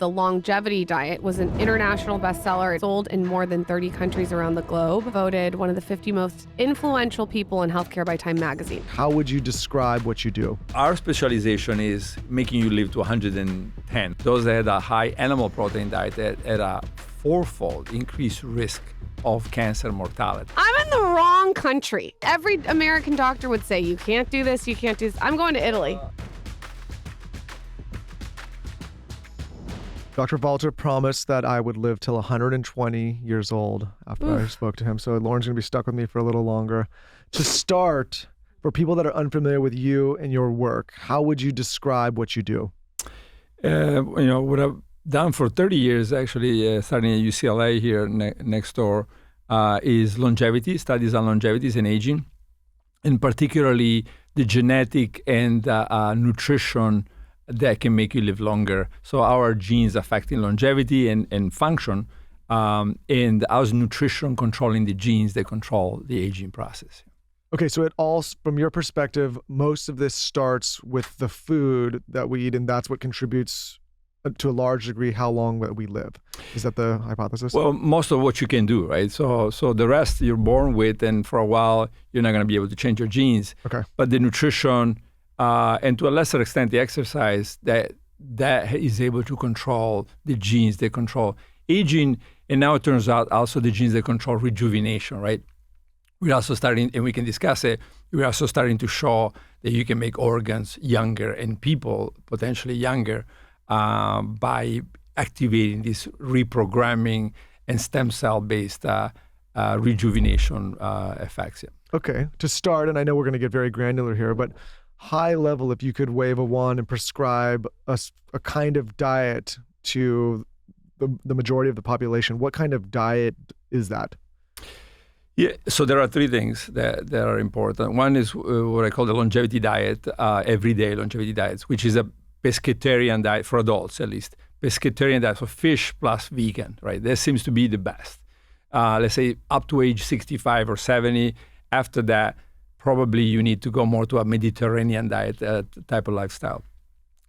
The Longevity Diet was an international bestseller. It sold in more than 30 countries around the globe. Voted one of the 50 most influential people in healthcare by Time magazine. How would you describe what you do? Our specialization is making you live to 110. Those that had a high animal protein diet had a fourfold increased risk of cancer mortality. I'm in the wrong country. Every American doctor would say, you can't do this, you can't do this. I'm going to Italy. Dr. Valter promised that I would live till 120 years old after I spoke to him. So Lauren's going to be stuck with me for a little longer. To start, for people that are unfamiliar with you and your work, how would you describe what you do? What I've done for 30 years, actually, starting at UCLA here next door, is longevity, studies on longevity and aging, and particularly the genetic and nutrition that can make you live longer. So our genes affecting longevity and function, and how's nutrition controlling the genes that control the aging process. Okay, so it all, from your perspective, most of this starts with the food that we eat, and that's what contributes to a large degree how long that we live. Is that the hypothesis? Well, most of what you can do, right? So the rest you're born with, and for a while you're not going to be able to change your genes. Okay. But the nutrition, and to a lesser extent the exercise, that is able to control the genes that control aging. And now it turns out also the genes that control rejuvenation, right? We're also starting, and we can discuss it, we're also starting to show that you can make organs younger and people potentially younger by activating this reprogramming and stem cell-based rejuvenation effects. Yeah. Okay, to start, and I know we're going to get very granular here, but high level, if you could wave a wand and prescribe a kind of diet to the majority of the population, what kind of diet is that? Yeah, so there are three things that are important. One is what I call the longevity diet, everyday longevity diets, which is a pescatarian diet for adults, at least. Pescatarian diet, so fish plus vegan, right? That seems to be the best. Let's say up to age 65 or 70. After that, probably you need to go more to a Mediterranean diet type of lifestyle.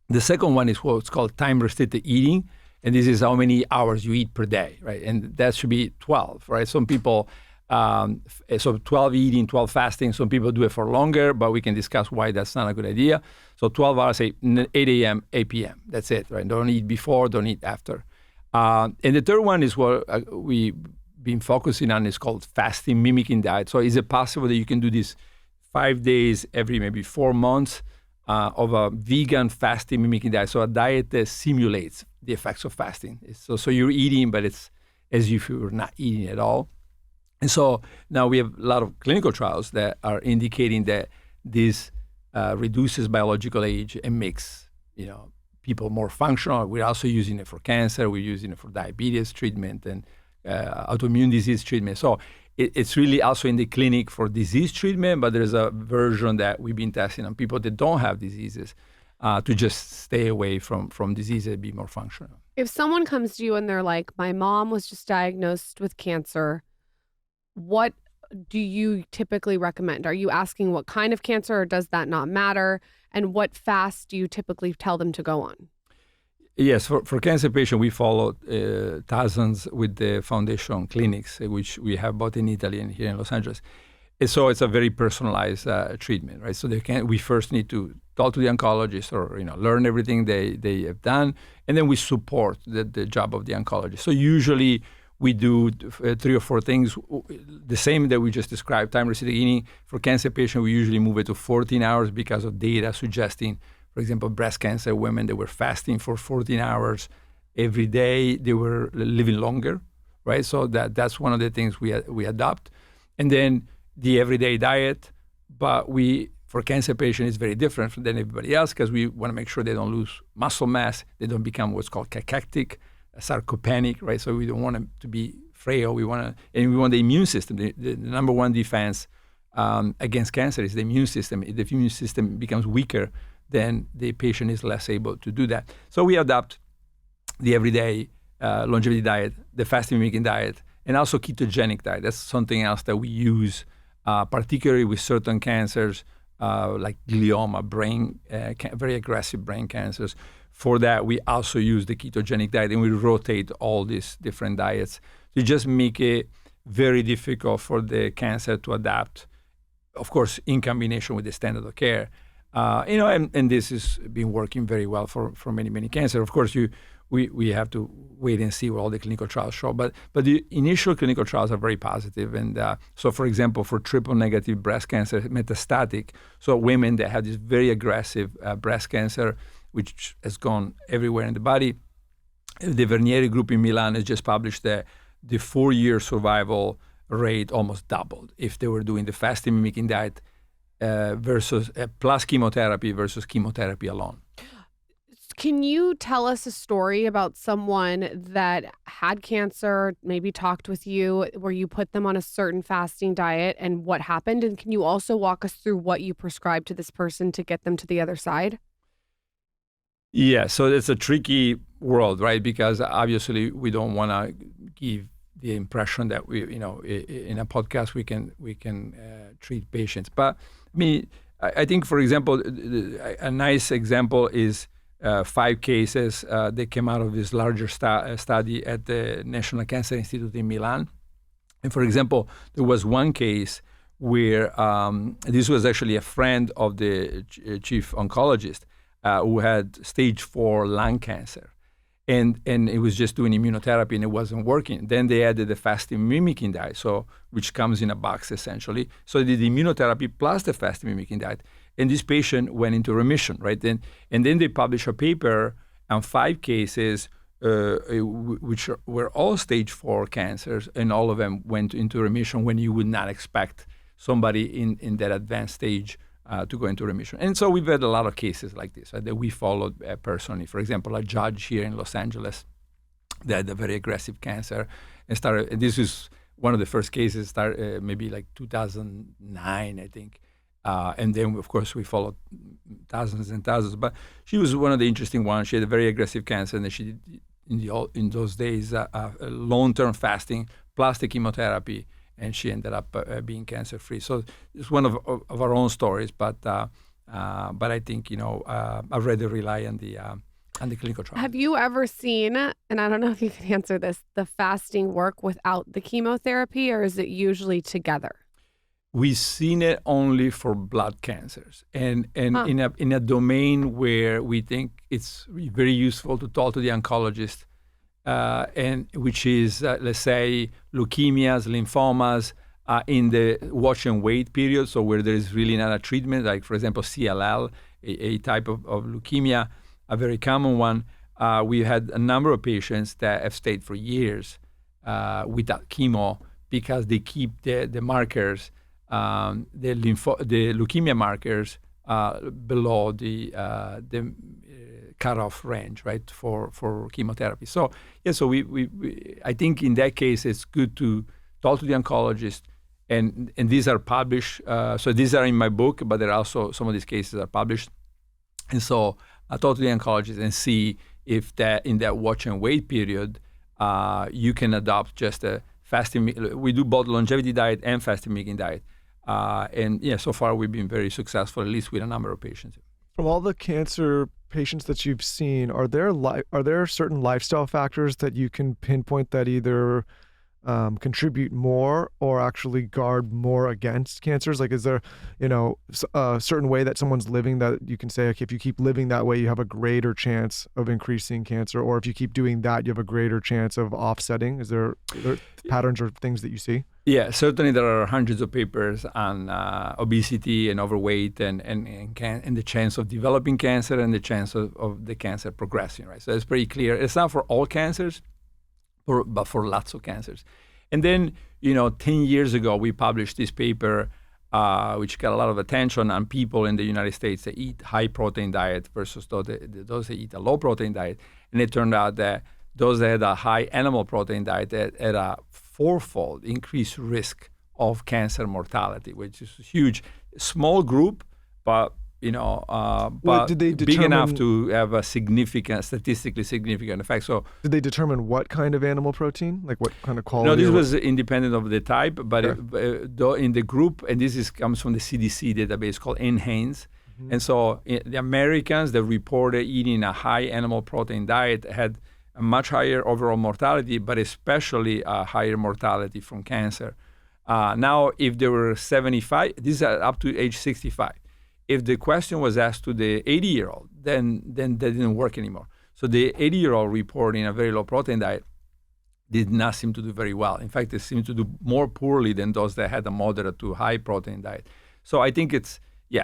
The second one is what's called time-restricted eating, and this is how many hours you eat per day, right? And that should be 12, right? Some people, so 12 eating, 12 fasting, some people do it for longer, but we can discuss why that's not a good idea. So 12 hours, say 8 a.m., 8 p.m., that's it, right? Don't eat before, don't eat after. And the third one is what we've been focusing on, is called fasting-mimicking diet. So is it possible that you can do this 5 days every maybe 4 months of a vegan fasting mimicking diet? So a diet that simulates the effects of fasting. So you're eating, but it's as if you were not eating at all. And so now we have a lot of clinical trials that are indicating that this reduces biological age and makes people more functional. We're also using it for cancer. We're using it for diabetes treatment and autoimmune disease treatment. So it's really also in the clinic for disease treatment, but there's a version that we've been testing on people that don't have diseases to just stay away from disease and be more functional. If someone comes to you and they're like, my mom was just diagnosed with cancer, what do you typically recommend? Are you asking what kind of cancer, or does that not matter? And what fast do you typically tell them to go on? Yes, for cancer patients, we follow thousands with the foundation clinics, which we have both in Italy and here in Los Angeles. And so it's a very personalized treatment, right? So we first need to talk to the oncologist or learn everything they have done, and then we support the job of the oncologist. So usually we do 3 or 4 things, the same that we just described, time-restricted eating. For cancer patients, we usually move it to 14 hours because of data suggesting, for example, breast cancer women that were fasting for 14 hours every day, they were living longer, right? So that's one of the things we adopt. And then the everyday diet, but for cancer patients, it's very different than everybody else because we want to make sure they don't lose muscle mass, they don't become what's called cachectic, sarcopenic, right? So we don't want them to be frail. We want the immune system. The number one defense against cancer is the immune system. If the immune system becomes weaker, then the patient is less able to do that. So we adopt the everyday longevity diet, the fasting-mimicking diet, and also ketogenic diet. That's something else that we use, particularly with certain cancers like glioma, very aggressive brain cancers. for that, we also use the ketogenic diet, and we rotate all these different diets to just make it very difficult for the cancer to adapt, of course, in combination with the standard of care. And this has been working very well for many, many cancers. Of course, we have to wait and see what all the clinical trials show. But the initial clinical trials are very positive. And so, for example, for triple-negative breast cancer, metastatic, so women that have this very aggressive breast cancer, which has gone everywhere in the body, the Vernieri group in Milan has just published that the 4-year survival rate almost doubled if they were doing the fasting-mimicking diet versus plus chemotherapy versus chemotherapy alone. Can you tell us a story about someone that had cancer, maybe talked with you, where you put them on a certain fasting diet and what happened? And can you also walk us through what you prescribed to this person to get them to the other side? Yeah, so it's a tricky world, right? Because obviously we don't want to give the impression that in a podcast we can treat patients. But I think, for example, a nice example is 5 cases that came out of this larger study at the National Cancer Institute in Milan. And for example, there was one case where this was actually a friend of the chief oncologist who had stage 4 lung cancer. And it was just doing immunotherapy and it wasn't working. Then they added the fasting mimicking diet, which comes in a box essentially. So they did the immunotherapy plus the fasting mimicking diet. And this patient went into remission, right? And then they published a paper on 5 cases, which were all stage 4 cancers, and all of them went into remission when you would not expect somebody in that advanced stage to go into remission. And so we've had a lot of cases like this that we followed personally. For example, a judge here in Los Angeles that had a very aggressive cancer and this is one of the first cases, maybe like 2009, I think. And then, of course, we followed thousands and thousands. But she was one of the interesting ones. She had a very aggressive cancer, and then she did, in those days, long-term fasting plus the chemotherapy, and she ended up being cancer-free. So it's one of our own stories, but I think I'd rather rely on the clinical trial. Have you ever seen, and I don't know if you can answer this, the fasting work without the chemotherapy, or is it usually together? We've seen it only for blood cancers, and in a domain where we think it's very useful to talk to the oncologist, and which is let's say leukemias, lymphomas in the watch and wait period. So where there is really not a treatment, like for example CLL, a type of leukemia, a very common one. We had a number of patients that have stayed for years without chemo because they keep the markers. The leukemia markers below the cutoff range, right, for chemotherapy. So I think in that case it's good to talk to the oncologist, and these are published. So these are in my book, but there are also some of these cases are published. And so I talk to the oncologist and see if that in that watch and wait period you can adopt just a fasting. We do both longevity diet and fasting mimicking diet. So far we've been very successful, at least with a number of patients. From all the cancer patients that you've seen, are there certain lifestyle factors that you can pinpoint that either contribute more or actually guard more against cancers? Like, is there, a certain way that someone's living that you can say, okay, if you keep living that way, you have a greater chance of increasing cancer, or if you keep doing that, you have a greater chance of offsetting? Are there patterns or things that you see? Yeah, certainly there are hundreds of papers on obesity and overweight and the chance of developing cancer and the chance of the cancer progressing, right? So it's pretty clear. It's not for all cancers, but for lots of cancers. And then, 10 years ago, we published this paper, which got a lot of attention on people in the United States that eat high-protein diet versus those that eat a low-protein diet. And it turned out that those that had a high animal protein diet had a 4-fold increased risk of cancer mortality, which is a huge, small group, but big enough to have a statistically significant effect. So, did they determine what kind of animal protein, like what kind of quality? No, this was independent of the type, but in the group, and this comes from the CDC database called NHANES, And so the Americans that reported eating a high animal protein diet had a much higher overall mortality, but especially a higher mortality from cancer. Now, if they were 75, these are up to age 65. If the question was asked to the 80-year-old, then that didn't work anymore. So the 80-year-old reporting a very low protein diet did not seem to do very well. In fact, they seemed to do more poorly than those that had a moderate to high protein diet. So I think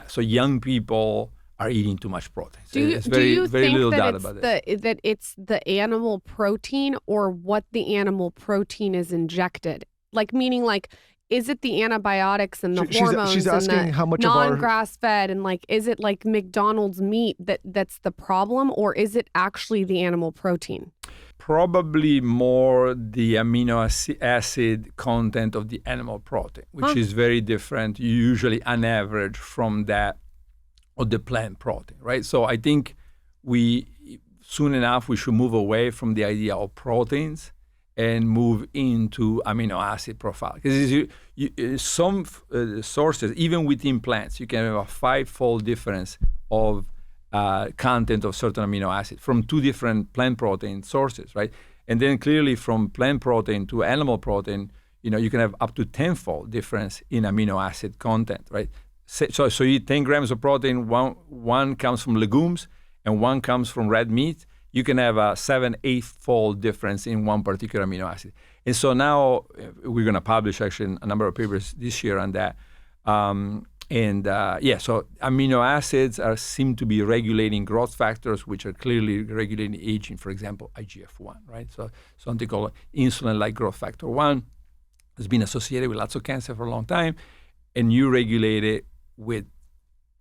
so young people are eating too much protein. So Do you very think little that doubt it's about it. that it's the animal protein or what the animal protein is injected? Like, meaning, like, is it the antibiotics and the hormones she's asking and the how much of our non-grass fed, and like, is it like McDonald's meat that's the problem, or is it actually the animal protein? Probably more the amino acid content of the animal protein, which is very different, usually on average, from that of the plant protein, right? So I think soon enough we should move away from the idea of proteins and move into amino acid profile. Because some sources, even within plants, you can have a 5-fold difference of content of certain amino acid from 2 different plant protein sources, right? And then clearly from plant protein to animal protein, you can have up to 10-fold difference in amino acid content, right? So you eat 10 grams of protein, one comes from legumes and one comes from red meat. You can have a 7-8-fold difference in one particular amino acid. And so now we're going to publish actually a number of papers this year on that. So amino acids seem to be regulating growth factors, which are clearly regulating aging. For example, IGF-1, right? So something called insulin-like growth factor 1 has been associated with lots of cancer for a long time, and you regulate it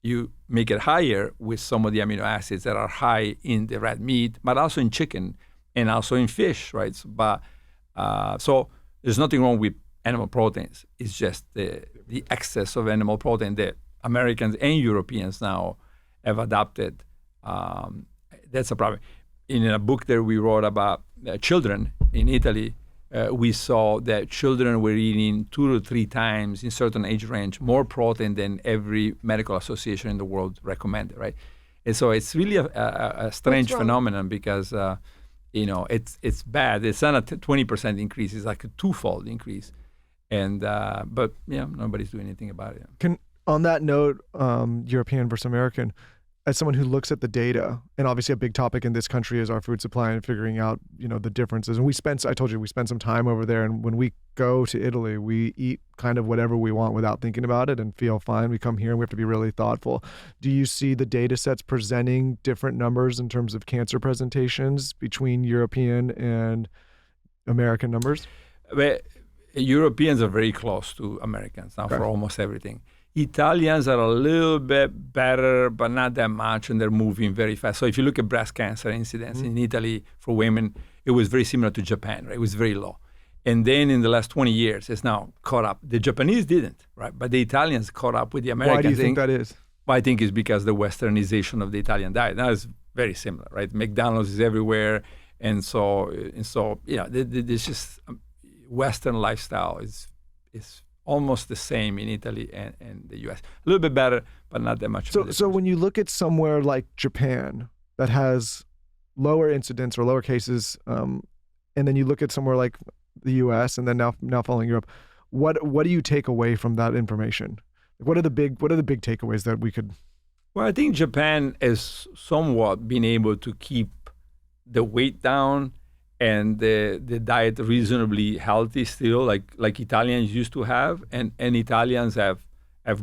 you make it higher with some of the amino acids that are high in the red meat, but also in chicken and also in fish, right? So there's nothing wrong with animal proteins. It's just the excess of animal protein that Americans and Europeans now have adopted. That's a problem. In a book that we wrote about children in Italy, we saw that children were eating 2 to 3 times in certain age range more protein than every medical association in the world recommended, right? And so it's really a strange phenomenon because it's bad. It's not a 20% increase; it's like a 2-fold increase, and but nobody's doing anything about it. On that note, European versus American, as someone who looks at the data, and obviously a big topic in this country is our food supply and figuring out, the differences. And I told you, we spent some time over there. And when we go to Italy, we eat kind of whatever we want without thinking about it and feel fine. We come here and we have to be really thoughtful. Do you see the data sets presenting different numbers in terms of cancer presentations between European and American numbers? Well, Europeans are very close to Americans now for almost everything. Italians are a little bit better, but not that much, and they're moving very fast. So if you look at breast cancer incidence in Italy for women, it was very similar to Japan, right? It was very low. And then in the last 20 years, it's now caught up. The Japanese didn't, right? But the Italians caught up with the Americans. Why do you think that is? Well, I think it's because the westernization of the Italian diet. Now it's very similar, right? McDonald's is everywhere. And so this just Western lifestyle is almost the same in Italy and the U.S. A little bit better, but not that much. So when you look at somewhere like Japan that has lower incidence or lower cases, and then you look at somewhere like the U.S. and then now following Europe, what do you take away from that information? What are the big takeaways that we could? Well, I think Japan has somewhat been able to keep the weight down and the diet reasonably healthy still, like Italians used to have, and Italians have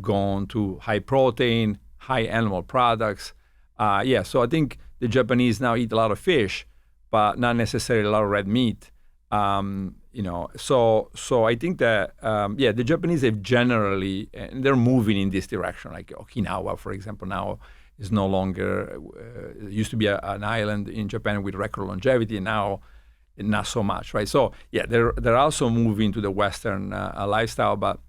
gone to high protein, high animal products. So I think the Japanese now eat a lot of fish, but not necessarily a lot of red meat. So I think that the Japanese have generally, and they're moving in this direction. Like Okinawa, for example, now is no longer. It used to be an island in Japan with record longevity, and now not so much, right? So they're also moving to the Western lifestyle, but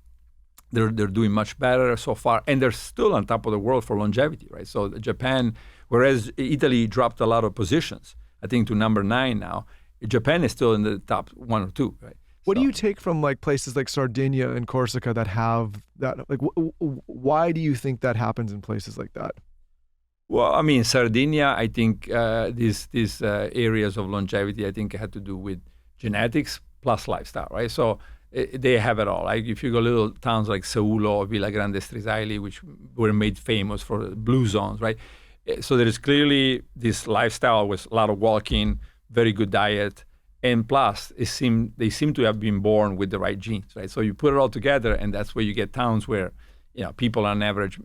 they're doing much better so far, and they're still on top of the world for longevity, right? So Japan, whereas Italy dropped a lot of positions, I think to number 9 now, Japan is still in the top 1 or 2, right? What do you take from like places like Sardinia and Corsica that have that? Like, why do you think that happens in places like that? Well, I mean, Sardinia, I think these areas of longevity, I think had to do with genetics plus lifestyle, right? So they have it all. Like if you go little towns like Seulo or Villa Grande Strisali, which were made famous for blue zones, right? So there is clearly this lifestyle with a lot of walking, very good diet, and plus they seem to have been born with the right genes, right? So you put it all together, and that's where you get towns where people on average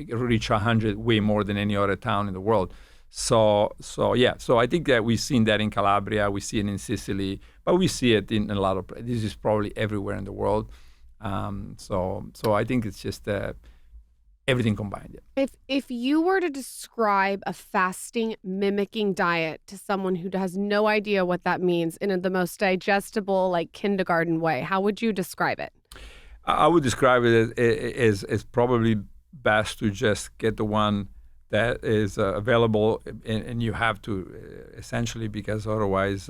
reach 100 way more than any other town in the world. So I think that we've seen that in Calabria, we see it in Sicily, but we see it in a lot of places. This is probably everywhere in the world. So I think it's just everything combined. Yeah. If you were to describe a fasting mimicking diet to someone who has no idea what that means in the most digestible, like kindergarten way, how would you describe it? I would describe it as probably best to just get the one that is available, and you have to essentially, because otherwise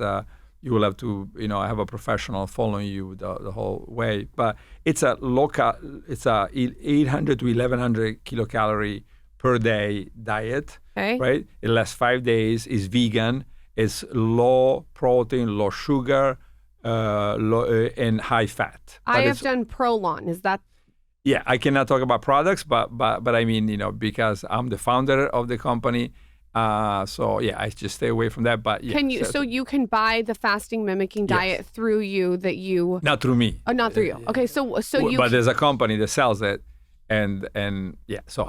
you will have to have a professional following you the whole way. But it's a 800 to 1100 kilocalorie per day diet, Okay. right? It lasts 5 days. It's vegan. It's low protein, low sugar, and high fat. I have done Prolon. Is that? Yeah, I cannot talk about products, but I mean, because I'm the founder of the company, so yeah, I just stay away from that. But yeah, Can you? So you can buy the fasting mimicking diet through you that you. Not through me. Oh, not through you. Okay, so you. But there's a company that sells it, and yeah, so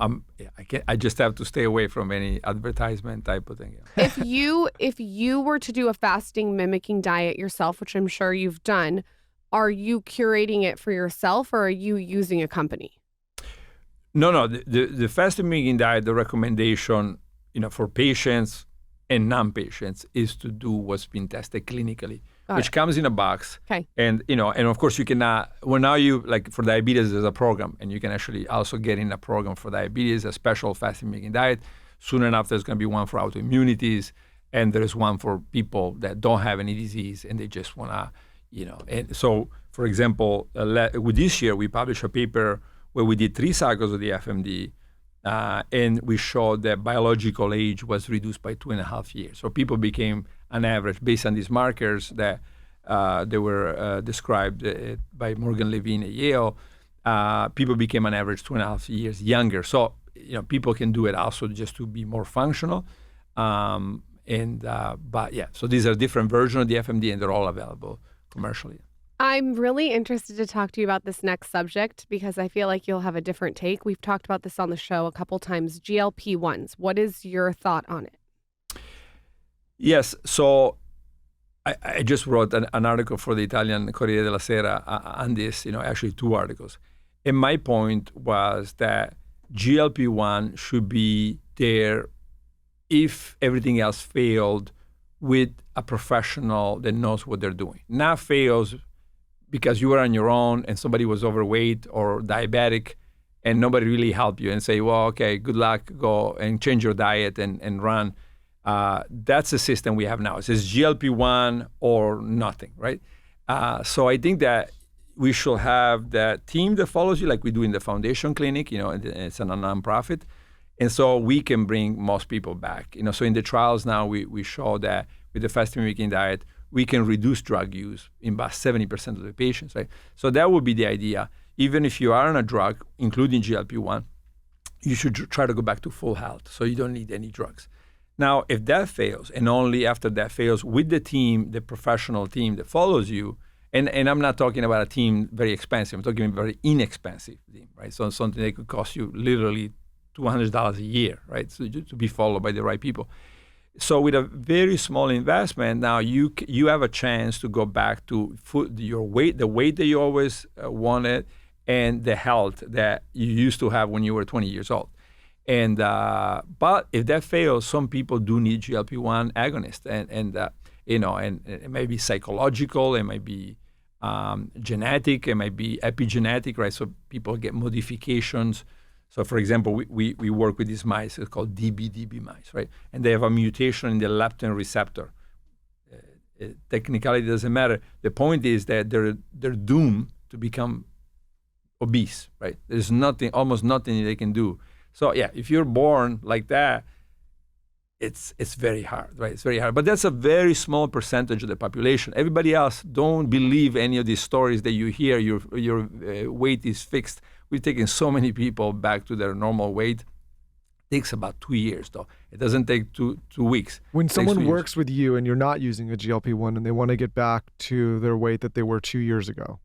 I just have to stay away from any advertisement type of thing. Yeah. if you were to do a fasting mimicking diet yourself, which I'm sure you've done, are you curating it for yourself or are you using a company? No. The fasting mimicking diet, the recommendation, for patients and non-patients is to do what's been tested clinically, which comes in a box. Okay. And and of course you cannot. Well, now you like for diabetes, there's a program, and you can actually also get in a program for diabetes, a special fasting mimicking diet. Soon enough, there's going to be one for autoimmunities, and there's one for people that don't have any disease and they just want to. And so, for example, with this year, we published a paper where we did 3 cycles of the FMD, and we showed that biological age was reduced by 2.5 years. So people became, on average, based on these markers that they were described by Morgan Levine at Yale, people became, on average, 2.5 years younger. So, people can do it also just to be more functional. But yeah, so these are different versions of the FMD, and they're all available commercially. I'm really interested to talk to you about this next subject because I feel like you'll have a different take. We've talked about this on the show a couple times. GLP-1s. What is your thought on it? Yes. So I just wrote an article for the Italian Corriere della Sera on this, actually 2 articles. And my point was that GLP-1 should be there if everything else failed with a professional that knows what they're doing. Not fails because you were on your own and somebody was overweight or diabetic and nobody really helped you and say, well, okay, good luck, go and change your diet and run. That's the system we have now. It says GLP-1 or nothing, right? So I think that we should have that team that follows you like we do in the Foundation Clinic, it's a nonprofit. And so we can bring most people back. So in the trials now, we show that with the fasting mimicking diet, we can reduce drug use in about 70% of the patients, right? So that would be the idea. Even if you are on a drug, including GLP-1, you should try to go back to full health, so you don't need any drugs. Now, if that fails, and only after that fails, with the team, the professional team that follows you, and I'm not talking about a team very expensive, I'm talking about a very inexpensive team, right? So something that could cost you literally $200 a year, right? So to be followed by the right people. So with a very small investment, now you have a chance to go back to your weight, the weight that you always wanted, and the health that you used to have when you were 20 years old. And but if that fails, some people do need GLP-1 agonists, and it may be psychological, it might be genetic, it might be epigenetic, right? So people get modifications. So, for example, we work with these mice. It's called DB mice, right? And they have a mutation in the leptin receptor. Technicality doesn't matter. The point is that they're doomed to become obese, right? There's almost nothing they can do. So, yeah, if you're born like that, it's very hard, right? It's very hard. But that's a very small percentage of the population. Everybody else, don't believe any of these stories that you hear. Your weight is fixed. We've taken so many people back to their normal weight. It takes about 2 years, though. It doesn't take two weeks. When It takes 2 someone years. works with you and you're not using a GLP-1 and they want to get back to their weight that they were 2 years ago,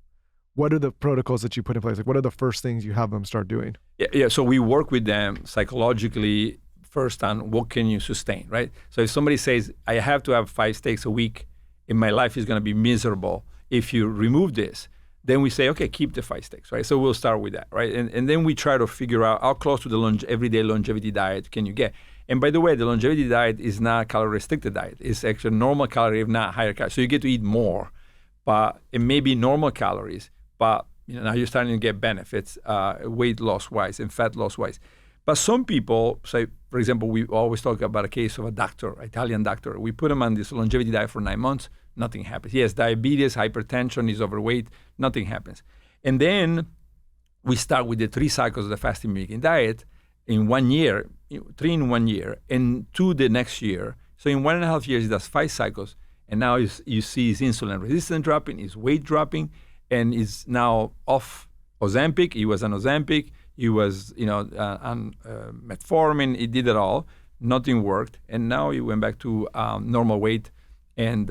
what are the protocols that you put in place? Like, what are the first things you have them start doing? Yeah. So we work with them psychologically first on what can you sustain, right? So if somebody says, I have to have 5 steaks a week and my life is going to be miserable if you remove this, then we say, okay, keep the 5 steaks, right? So we'll start with that, right? And then we try to figure out how close to the everyday longevity diet can you get. And by the way, the longevity diet is not a calorie-restricted diet. It's actually normal calorie, if not higher calories. So you get to eat more, but it may be normal calories, but now you're starting to get benefits weight loss-wise and fat loss-wise. But some people, say, for example, we always talk about a case of a doctor, Italian doctor. We put him on this longevity diet for 9 months, nothing happens. He has diabetes, hypertension, he's overweight, nothing happens. And then we start with the 3 cycles of the fasting-mimicking diet in 1 year, 3 in 1 year, and 2 the next year. So in 1.5 years, he does 5 cycles, and now you see his insulin resistance dropping, his weight dropping, and is now off Ozempic. He was on Ozempic. He was, on metformin. He did it all. Nothing worked, and now he went back to normal weight and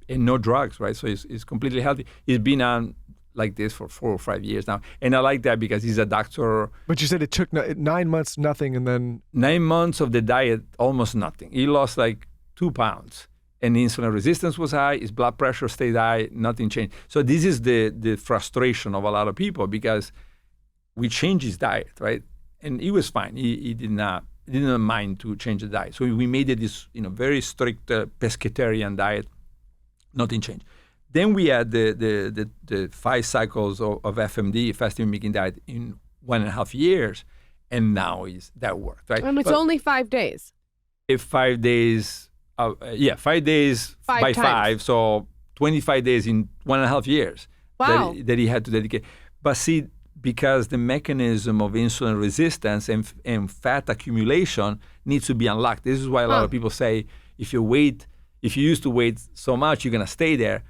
no drugs, right? So he's completely healthy. He's been on like this for 4 or 5 years now, and I like that because he's a doctor. But you said it took 9 months, nothing, and then 9 months of the diet, almost nothing. He lost like 2 pounds. And insulin resistance was high, his blood pressure stayed high, nothing changed. So this is the frustration of a lot of people because we changed his diet, right? And he was fine. He didn't mind to change the diet. So we made it this very strict pescatarian diet, nothing changed. Then we had the 5 cycles of FMD, fasting-mimicking diet, in 1.5 years, and now that worked, right? And it's only 5 days. If 5 days... 5 days by 5, so 25 days in 1.5 years. Wow. that he had to dedicate. But see, because the mechanism of insulin resistance and fat accumulation needs to be unlocked. This is why a lot of people say, if you used to wait so much, you're going to stay there.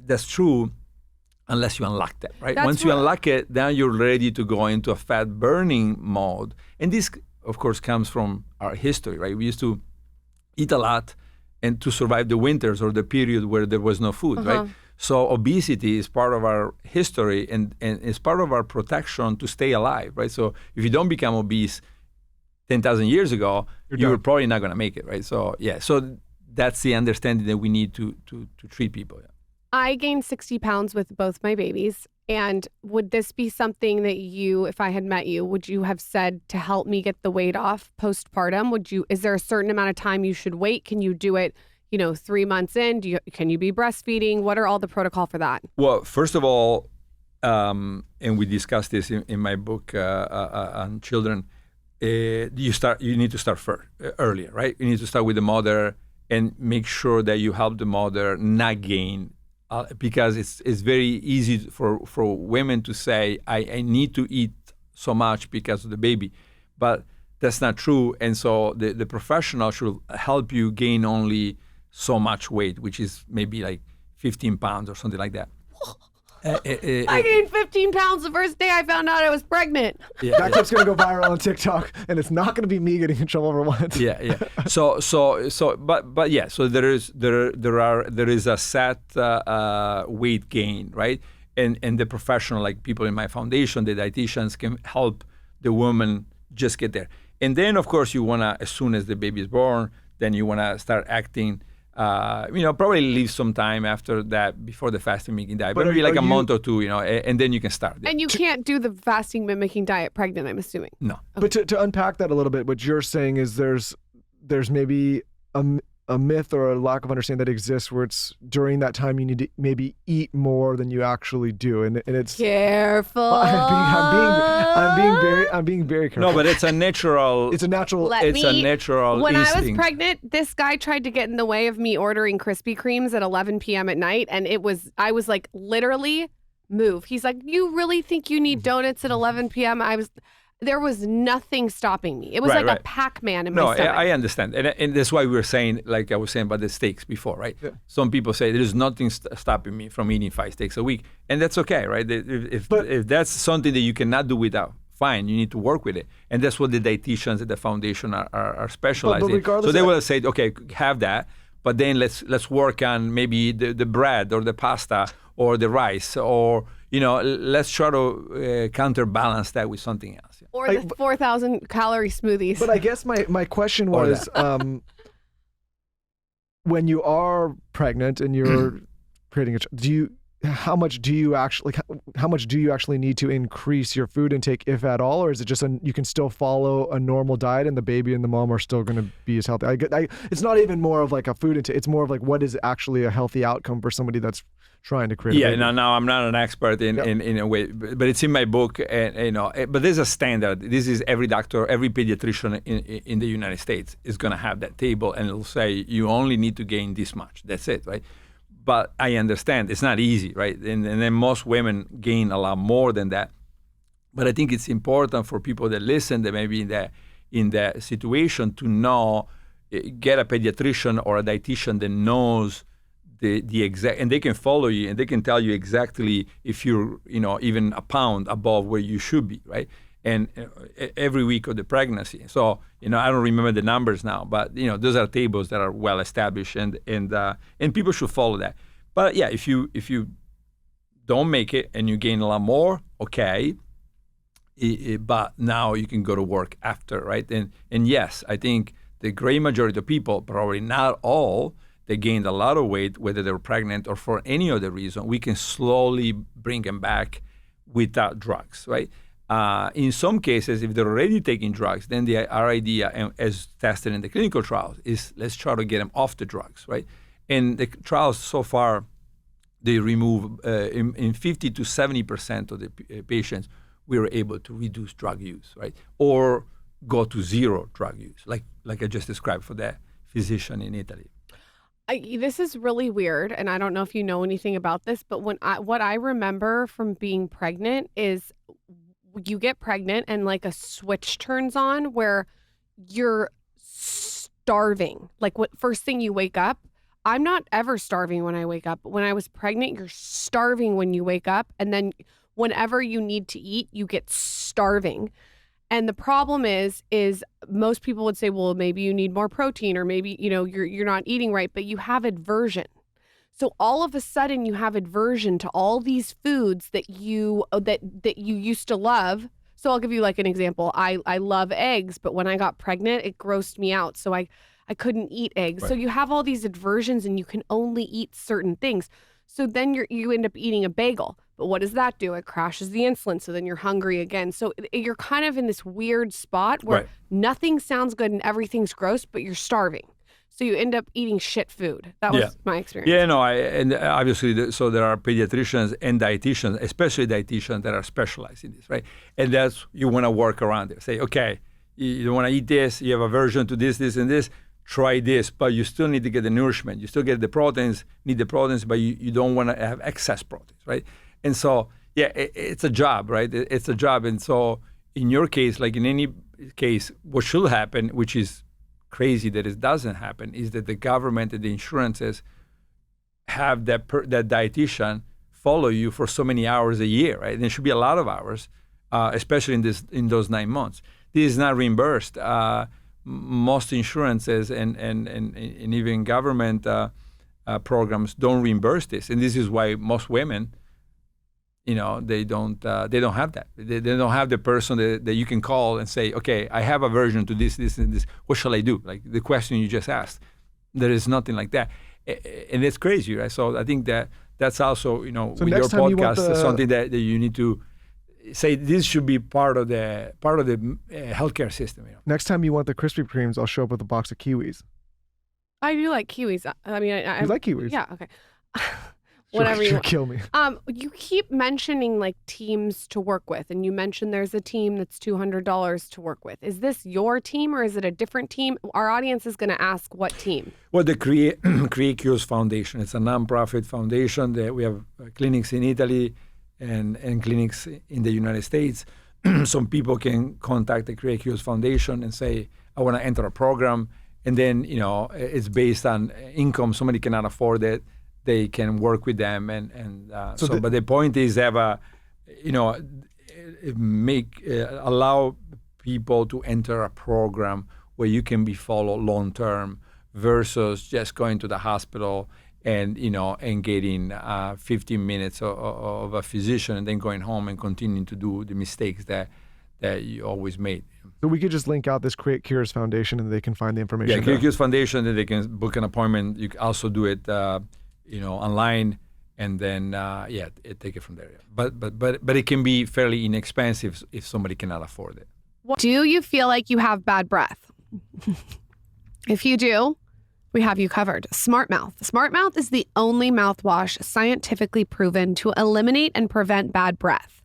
That's true unless you unlock that, right? Once you unlock it, then you're ready to go into a fat burning mode. And this, of course, comes from our history, right? We used to eat a lot and to survive the winters or the period where there was no food, right? So obesity is part of our history and it's part of our protection to stay alive, right? So if you don't become obese 10,000 years ago, you're probably not going to make it, right? So so that's the understanding that we need to treat people. Yeah. I gained 60 pounds with both my babies. And would this be something that you, if I had met you, would you have said to help me get the weight off postpartum? Is there a certain amount of time you should wait? Can you do it, 3 months in? Can you be breastfeeding? What are all the protocol for that? Well, first of all, and we discussed this in my book on children, you need to start earlier, right? You need to start with the mother and make sure that you help the mother not gain. Because it's very easy for women to say, I need to eat so much because of the baby. But that's not true. And so the professional should help you gain only so much weight, which is maybe like 15 pounds or something like that. I gained 15 pounds the first day I found out I was pregnant. That clip's gonna go viral on TikTok, and it's not gonna be me getting in trouble for once. So there is a set weight gain, right? And the professional, like people in my foundation, the dietitians, can help the woman just get there. And then, of course, you wanna, as soon as the baby is born, then you wanna start acting. Probably leave some time after that before the fasting-mimicking diet, but maybe like a month or 2, and then you can start. And you can't do the fasting-mimicking diet pregnant, I'm assuming. No. Okay. But to unpack that a little bit, what you're saying is there's maybe a myth or a lack of understanding that exists where it's during that time you need to maybe eat more than you actually do, and it's careful. I'm being very careful. No, but it's a natural. It's a natural. When instinct. I was pregnant, this guy tried to get in the way of me ordering Krispy Kremes at 11 p.m. at night, and I was like, literally, move. He's like, you really think you need donuts at 11 p.m.? there was nothing stopping me. It was Right, like a right. Pac-Man in No, my stomach. I understand. And that's why we were saying, like I was saying about the steaks before, right? Yeah. Some people say there's nothing stopping me from eating 5 steaks a week. And that's okay, right? If that's something that you cannot do without, fine, you need to work with it. And that's what the dietitians at the foundation are specialized in. So they will say, okay, have that, but then let's work on maybe the bread or the pasta or the rice, or let's try to counterbalance that with something else. Yeah. Or the 4,000 calorie smoothies. But I guess my question was, when you are pregnant and you're creating how much do you actually need to increase your food intake, if at all, or is it just you can still follow a normal diet and the baby and the mom are still going to be as healthy? It's not even more of like a food intake. It's more of like, what is actually a healthy outcome for somebody that's trying to create a baby? Now I'm not an expert in a way, but it's in my book, and but there's a standard. This is every doctor, every pediatrician in the United States is going to have that table, and it'll say you only need to gain this much. That's it, right? But I understand it's not easy, right? And then most women gain a lot more than that. But I think it's important for people that listen, that maybe in that situation, to know, get a pediatrician or a dietitian that knows the exact, and they can follow you and they can tell you exactly if you're even a pound above where you should be, right? And every week of the pregnancy. So I don't remember the numbers now, but those are tables that are well established, and people should follow that. But yeah, if you don't make it and you gain a lot more, okay. But now you can go to work after, right? And yes, I think the great majority of people, probably not all, they gained a lot of weight, whether they were pregnant or for any other reason. We can slowly bring them back without drugs, right? In some cases, if they're already taking drugs, then our idea, as tested in the clinical trials, is let's try to get them off the drugs, right? And the trials so far, they remove in 50 to 70% of the patients, we were able to reduce drug use, right? Or go to zero drug use, like I just described for that physician in Italy. This is really weird, and I don't know if you know anything about this, but what I remember from being pregnant is you get pregnant and like a switch turns on where you're starving. Like first thing you wake up, I'm not ever starving when I wake up. But when I was pregnant, you're starving when you wake up. And then whenever you need to eat, you get starving. And the problem is most people would say, well, maybe you need more protein, or maybe, you're not eating right, but you have aversion. So all of a sudden you have aversion to all these foods that you used to love. So I'll give you like an example. I love eggs, but when I got pregnant, it grossed me out. So I couldn't eat eggs. Right. So you have all these aversions and you can only eat certain things. So then you end up eating a bagel. But what does that do? It crashes the insulin. So then you're hungry again. So you're kind of in this weird spot where nothing sounds good and everything's gross, but you're starving. So you end up eating shit food. That was my experience. Yeah, no, and obviously, so there are pediatricians and dietitians, especially dietitians, that are specialized in this, right? And that's, you want to work around it. Say, okay, you don't want to eat this, you have aversion to this, this, and this, try this, but you still need to get the nourishment. You still get the proteins, but you don't want to have excess proteins, right? And so, it's a job, right? It's a job. And so in your case, like in any case, what should happen, which is crazy that it doesn't happen, is that the government and the insurances have that dietitian follow you for so many hours a year, right? And it should be a lot of hours, especially in those 9 months. This is not reimbursed. Most insurances and even government programs don't reimburse this, and this is why most women, they don't have that. They don't have the person that you can call and say, okay, I have aversion to this, this, and this. What shall I do? Like the question you just asked. There is nothing like that, and it's crazy, right? So I think that's also, with your podcast, something that you need to say. This should be part of the healthcare system. Next time you want the Krispy Kremes, I'll show up with a box of kiwis. I do like kiwis. I mean, I like kiwis. Yeah. Okay. Whatever you kill me. You keep mentioning like teams to work with, and you mentioned there's a team that's $200 to work with. Is this your team or is it a different team? Our audience is going to ask what team. Well, the Create Cures Foundation. It's a nonprofit foundation that we have clinics in Italy and clinics in the United States. some people can contact the Create Cures Foundation and say, I want to enter a program. And then, it's based on income. Somebody cannot afford it. They can work with them. But the point is allow people to enter a program where you can be followed long term versus just going to the hospital and getting 15 minutes of a physician and then going home and continuing to do the mistakes that you always made. So we could just link out this Create Cures Foundation and they can find the information. Yeah, Create Cures Foundation, then they can book an appointment. You can also do it, online, and then take it from there. But it can be fairly inexpensive if somebody cannot afford it. Do you feel like you have bad breath? If you do, we have you covered. Smart Mouth. Smart Mouth is the only mouthwash scientifically proven to eliminate and prevent bad breath.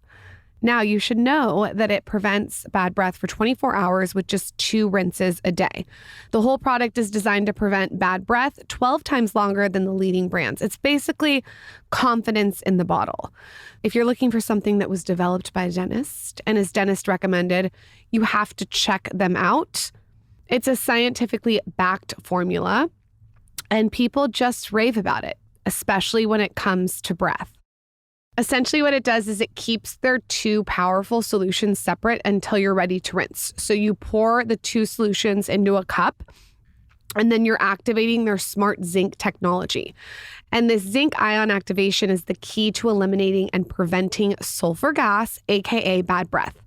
Now, you should know that it prevents bad breath for 24 hours with just 2 rinses a day. The whole product is designed to prevent bad breath 12 times longer than the leading brands. It's basically confidence in the bottle. If you're looking for something that was developed by a dentist and is dentist recommended, you have to check them out. It's a scientifically backed formula, and people just rave about it, especially when it comes to breath. Essentially what it does is it keeps their 2 powerful solutions separate until you're ready to rinse. So you pour the 2 solutions into a cup, and then you're activating their smart zinc technology. And this zinc ion activation is the key to eliminating and preventing sulfur gas, aka bad breath.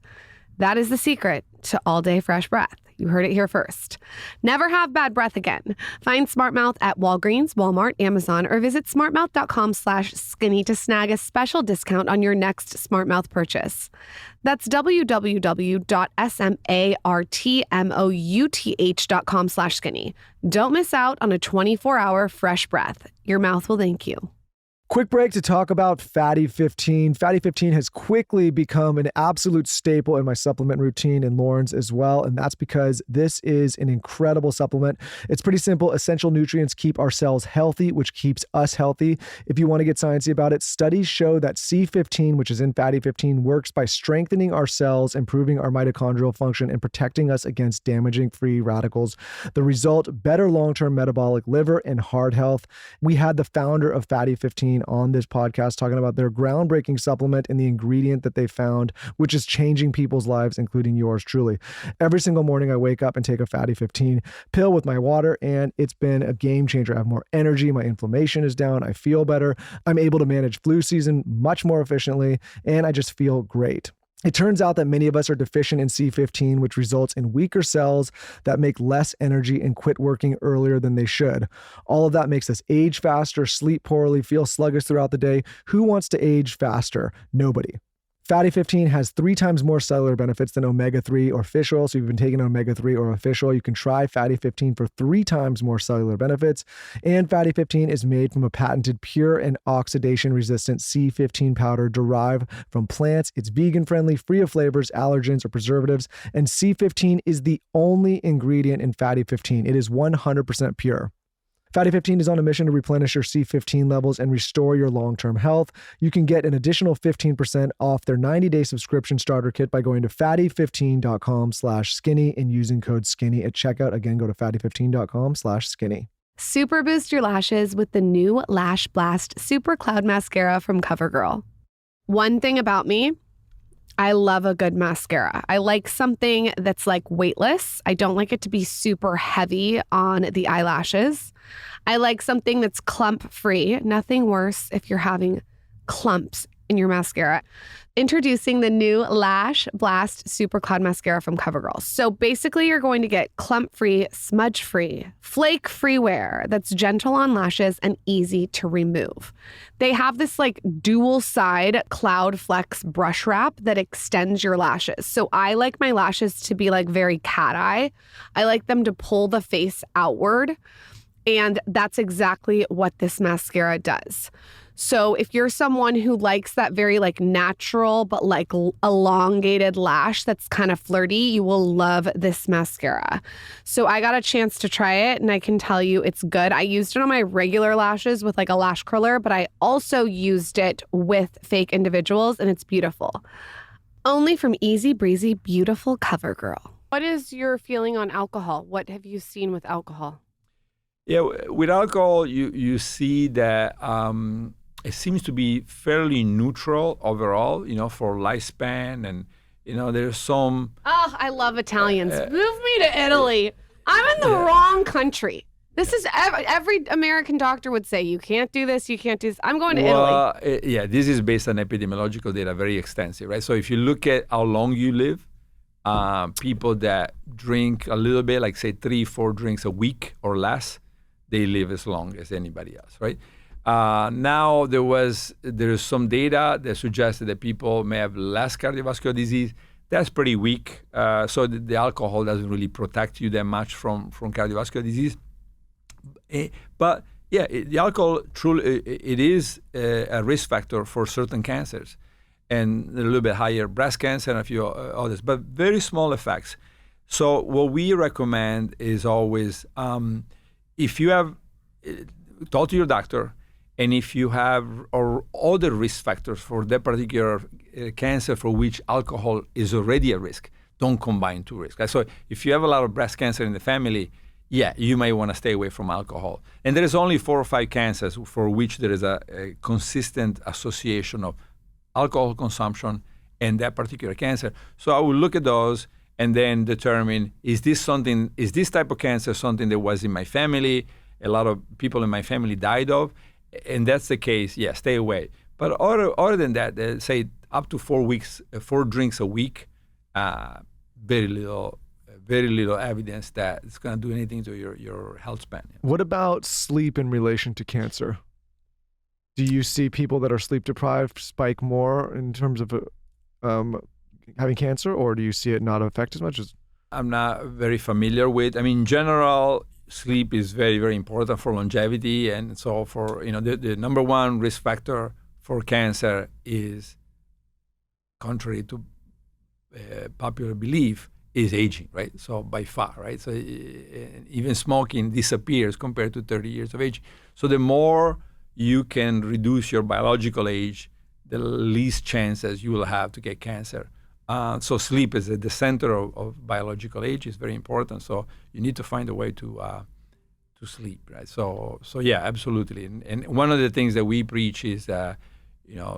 That is the secret to all-day fresh breath. You heard it here first. Never have bad breath again. Find Smart Mouth at Walgreens, Walmart, Amazon, or visit smartmouth.com/skinny to snag a special discount on your next Smart Mouth purchase. That's www.smartmouth.com/skinny. Don't miss out on a 24-hour fresh breath. Your mouth will thank you. Quick break to talk about Fatty 15. Fatty 15 has quickly become an absolute staple in my supplement routine and Lauren's as well. And that's because this is an incredible supplement. It's pretty simple. Essential nutrients keep our cells healthy, which keeps us healthy. If you want to get sciencey about it, studies show that C15, which is in Fatty 15, works by strengthening our cells, improving our mitochondrial function, and protecting us against damaging free radicals. The result, better long-term metabolic, liver, and heart health. We had the founder of Fatty 15 on this podcast talking about their groundbreaking supplement and the ingredient that they found, which is changing people's lives, including yours truly. Every single morning I wake up and take a Fatty 15 pill with my water, and it's been a game changer. I have more energy, my inflammation is down, I feel better, I'm able to manage flu season much more efficiently, and I just feel great. It turns out that many of us are deficient in C15, which results in weaker cells that make less energy and quit working earlier than they should. All of that makes us age faster, sleep poorly, feel sluggish throughout the day. Who wants to age faster? Nobody. Fatty 15 has 3 times more cellular benefits than omega-3 or fish oil. So if you've been taking omega-3 or a fish oil, you can try Fatty 15 for 3 times more cellular benefits. And Fatty 15 is made from a patented pure and oxidation-resistant C15 powder derived from plants. It's vegan-friendly, free of flavors, allergens, or preservatives. And C15 is the only ingredient in Fatty 15. It is 100% pure. Fatty 15 is on a mission to replenish your C15 levels and restore your long-term health. You can get an additional 15% off their 90-day subscription starter kit by going to fatty15.com/skinny and using code skinny at checkout. Again, go to fatty15.com/skinny. Super boost your lashes with the new Lash Blast Super Cloud Mascara from CoverGirl. One thing about me, I love a good mascara. I like something that's like weightless. I don't like it to be super heavy on the eyelashes. I like something that's clump free. Nothing worse if you're having clumps in your mascara. Introducing the new Lash Blast Super Cloud Mascara from CoverGirl. So basically you're going to get clump-free, smudge-free, flake-free wear that's gentle on lashes and easy to remove. They have this like dual side Cloud Flex brush wrap that extends your lashes. So I like my lashes to be like very cat eye. I like them to pull the face outward. And that's exactly what this mascara does. So if you're someone who likes that very like natural but like elongated lash that's kind of flirty, you will love this mascara. So I got a chance to try it and I can tell you it's good. I used it on my regular lashes with like a lash curler, but I also used it with fake individuals and it's beautiful. Only from Easy Breezy Beautiful CoverGirl. What is your feeling on alcohol? What have you seen with alcohol? Yeah, with alcohol, you see that it seems to be fairly neutral overall, for lifespan. And, there's some. Oh, I love Italians. Move me to Italy. I'm in the wrong country. This is every American doctor would say, you can't do this, you can't do this. I'm going to Italy. Yeah, this is based on epidemiological data, very extensive, right? So if you look at how long you live, people that drink a little bit, like say 3-4 drinks a week or less, they live as long as anybody else, right? Now there's some data that suggested that people may have less cardiovascular disease. That's pretty weak. So the alcohol doesn't really protect you that much from cardiovascular disease. But yeah, the alcohol truly it is a risk factor for certain cancers, and a little bit higher breast cancer and a few others, but very small effects. So what we recommend is always, if you have, talk to your doctor, and if you have or other risk factors for that particular cancer for which alcohol is already a risk, don't combine two risks. So if you have a lot of breast cancer in the family, yeah, you may want to stay away from alcohol. And there is only 4 or 5 cancers for which there is a consistent association of alcohol consumption and that particular cancer. So I will look at those and then determine, is this type of cancer something that was in my family, a lot of people in my family died of? And that's the case, yeah, stay away. But other than that, say up to 4 drinks a week, very little evidence that it's going to do anything to your health span. What about sleep in relation to cancer? Do you see people that are sleep deprived spike more in terms of having cancer, or do you see it not affect as much? I'm not very familiar with. I mean, in general, sleep is very, very important for longevity. And so for, the number one risk factor for cancer is, contrary to popular belief, is aging, right? So by far, right? So even smoking disappears compared to 30 years of age. So the more you can reduce your biological age, the least chances you will have to get cancer. So sleep is at the center of biological age. Is very important. So you need to find a way to sleep, right? So yeah, absolutely. And one of the things that we preach is,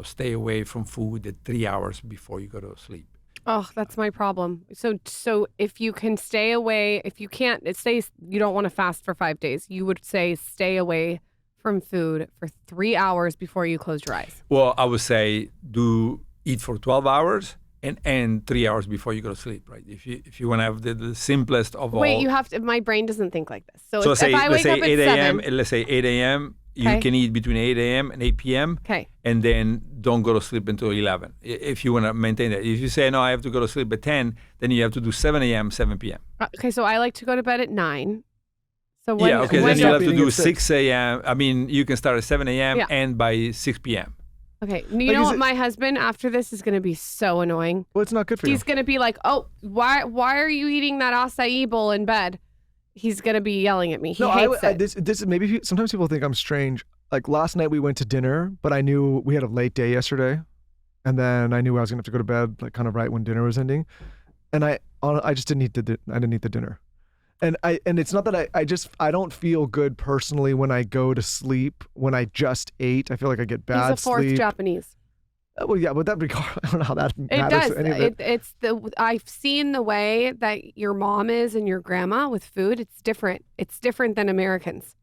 stay away from food at 3 hours before you go to sleep. Oh, that's my problem. So if you can stay away, if you can't, you don't want to fast for 5 days. You would say stay away from food for 3 hours before you close your eyes. Well, I would say eat for 12 hours and end 3 hours before you go to sleep, right? If you want to have the simplest of all. Wait, you have to. My brain doesn't think like this. So if I wake up at 8 a.m. 7, Let's say 8 a.m. Okay. You can eat between 8 a.m. and 8 p.m. Okay. And then don't go to sleep until 11 if you want to maintain that. If you say, no, I have to go to sleep at 10, then you have to do 7 a.m., 7 p.m. Okay, so I like to go to bed at 9. So then you have to do 6? 6 a.m. I mean, you can start at 7 a.m. and by 6 p.m. Okay, you know what? My husband after this is going to be so annoying. Well, it's not good for you. He's going to be like, "Oh, why are you eating that acai bowl in bed?" He's going to be yelling at me. He hates it. This maybe sometimes people think I'm strange. Like last night we went to dinner, but I knew we had a late day yesterday, and then I knew I was going to have to go to bed like kind of right when dinner was ending, and I just didn't eat the dinner. And it's not that I don't feel good personally when I go to sleep when I just ate. I feel like I get bad sleep. He's a fourth Japanese. Well, yeah, but I don't know how that matters. It does. I've seen the way that your mom is and your grandma with food. It's different. It's different than Americans.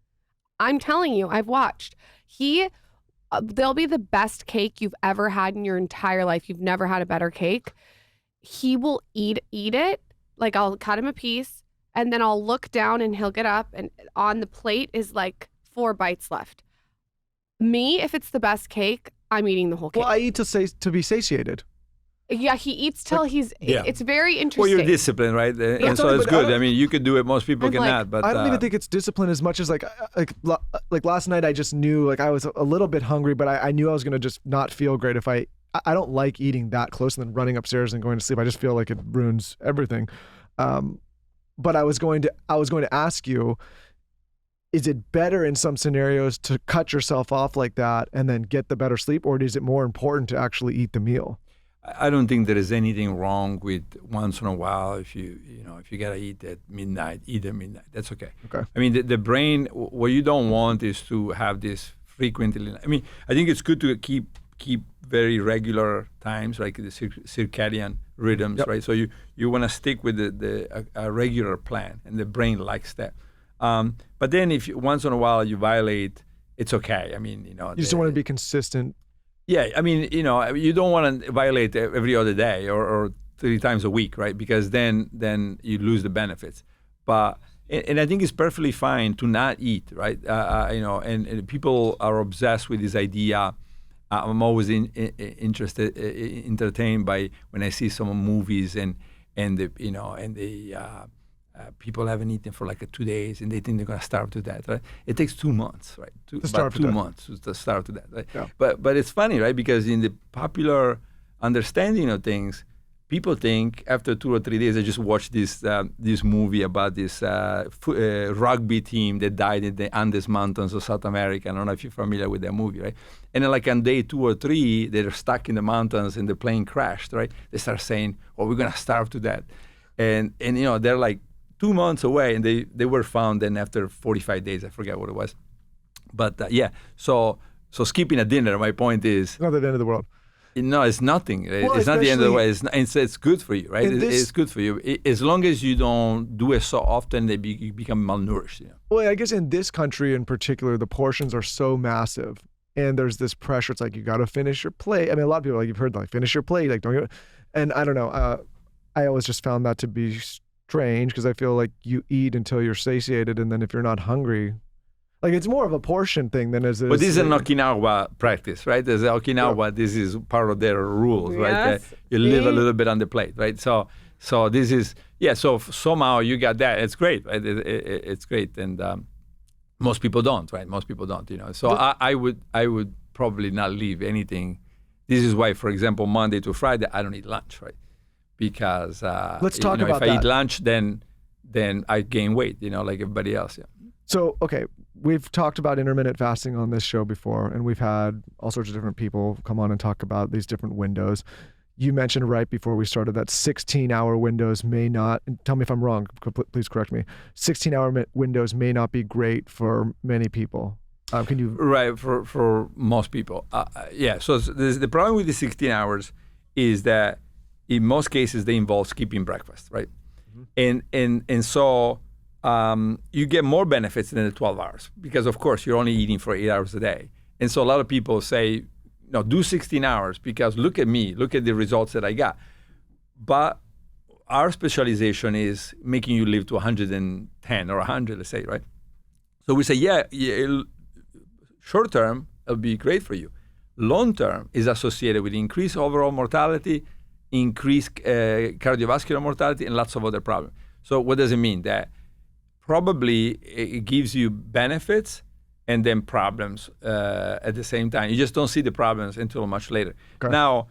I'm telling you, I've watched. They'll be the best cake you've ever had in your entire life. You've never had a better cake. He will eat it. Like I'll cut him a piece. And then I'll look down and he'll get up and on the plate is like 4 bites left. Me, if it's the best cake, I'm eating the whole cake. Well, I eat to be satiated. Yeah, he eats till it's very interesting. Well, you're disciplined, right? And so it's good. I mean, you could do it. Most people cannot. But I don't even think it's discipline as much as like last night I just knew like I was a little bit hungry, but I knew I was going to just not feel great if I don't like eating that close and then running upstairs and going to sleep. I just feel like it ruins everything. But I was going to ask you, is it better in some scenarios to cut yourself off like that and then get the better sleep, or is it more important to actually eat the meal? I don't think there is anything wrong with once in a while if you gotta eat at midnight, eat at midnight. That's okay. Okay. I mean, the brain, what you don't want is to have this frequently. I mean, I think it's good to keep very regular times, like the circadian rhythms, Yep. right? So you want to stick with a regular plan, and the brain likes that. But then if once in a while you violate, it's okay. I mean, You just don't want to be consistent. yeah, I mean, you don't want to violate every other day or 3 times a week, right? Because then you lose the benefits. But and I think it's perfectly fine to not eat, right? And people are obsessed with this idea. I'm always entertained by when I see some movies and people haven't eaten for like 2 days and they think they're gonna starve to death, right? It takes 2 months, right? starve to 2 death. months to starve to death, right? Yeah. But it's funny, right? Because in the popular understanding of things, people think after 2 or 3 days, I just watched this movie about this rugby team that died in the Andes Mountains of South America. I don't know if you're familiar with that movie, right? And then like on day 2 or 3, they're stuck in the mountains and the plane crashed, right? They start saying, "Oh, we're gonna starve to death," and they're like 2 months away, and they were found then after 45 days. I forget what it was, but yeah. So skipping a dinner. My point is, It's not the end of the world. no, it's nothing. Well, it's not the end of the way. especially- It's good for you, right? It's good for you. As long as you don't do it so often that you become malnourished. Well, I guess in this country in particular, the portions are so massive, and there's this pressure. It's like you got to finish your plate. I mean, a lot of people, like you've heard, like finish your plate, like don't get. And I don't know. I always just found that to be strange because I feel like you eat until you're satiated, and then if you're not hungry, like it's more of a portion thing than as. But this is an Okinawa practice, right? There's Okinawa. This is part of their rules, right? Yes. You live a little bit on the plate, right? So this is So somehow you got that. It's great, right? It's great, and most people don't, right? Most people don't, So I would probably not leave anything. This is why, for example, Monday to Friday, I don't eat lunch, right? Because Let's talk about if I that. eat lunch, then I gain weight, like everybody else. Yeah. So, okay, we've talked about intermittent fasting on this show before, and we've had all sorts of different people come on and talk about these different windows. You mentioned right before we started that 16-hour windows may not, and tell me if I'm wrong, please correct me, 16-hour windows may not be great for many people. Can you? Right, for most people. Yeah, so the problem with the 16 hours is that in most cases they involve skipping breakfast, right? Mm-hmm. And so you get more benefits than the 12 hours because, of course, you're only eating for 8 hours a day. And so a lot of people say, no, do 16 hours because look at me, look at the results that I got. But our specialization is making you live to 110 or 100, let's say, right? So we say, yeah, short term, it'll be great for you. Long term is associated with increased overall mortality, increased cardiovascular mortality, and lots of other problems. So what does it mean? That probably it gives you benefits and then problems at the same time. You just don't see the problems until much later. Okay. Now,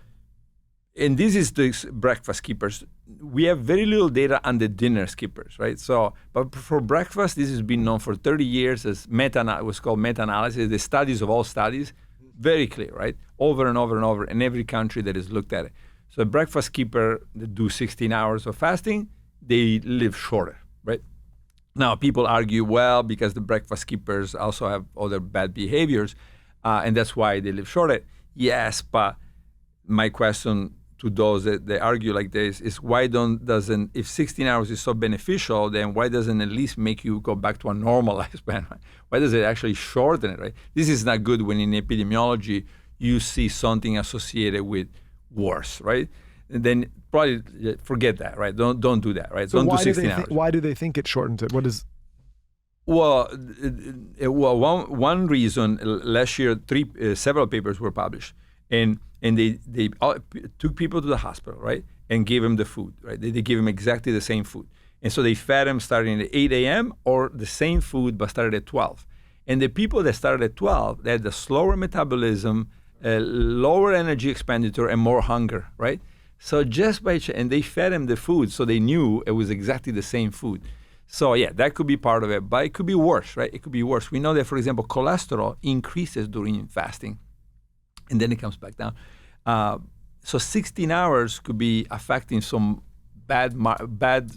and this is the breakfast skippers. We have very little data on the dinner skippers, right? So, but for breakfast, this has been known for 30 years as it was called meta-analysis, the studies of all studies, very clear, right? Over and over and over in every country that has looked at it. So a breakfast skipper that do 16 hours of fasting, they live shorter, right? Now, people argue, well, because the breakfast skippers also have other bad behaviors, and that's why they live shorter. Yes, but my question to those that they argue like this is why doesn't if 16 hours is so beneficial, then why doesn't it at least make you go back to a normal lifespan? Right? Why does it actually shorten it, right? This is not good when in epidemiology you see something associated with worse, right? And then probably forget that, right? Don't do that, right? So don't why do 16 hours. Why do they think it shortens it? What is? Well, one reason last year, several papers were published, and they took people to the hospital, right, and gave them the food, right? They gave them exactly the same food, and so they fed them starting at 8 a.m. or the same food but started at 12. And the people that started at 12, they had the slower metabolism, lower energy expenditure, and more hunger, right? So just and they fed them the food, so they knew it was exactly the same food. So yeah, that could be part of it, but it could be worse, right? It could be worse. We know that, for example, cholesterol increases during fasting, and then it comes back down. so 16 hours could be affecting some bad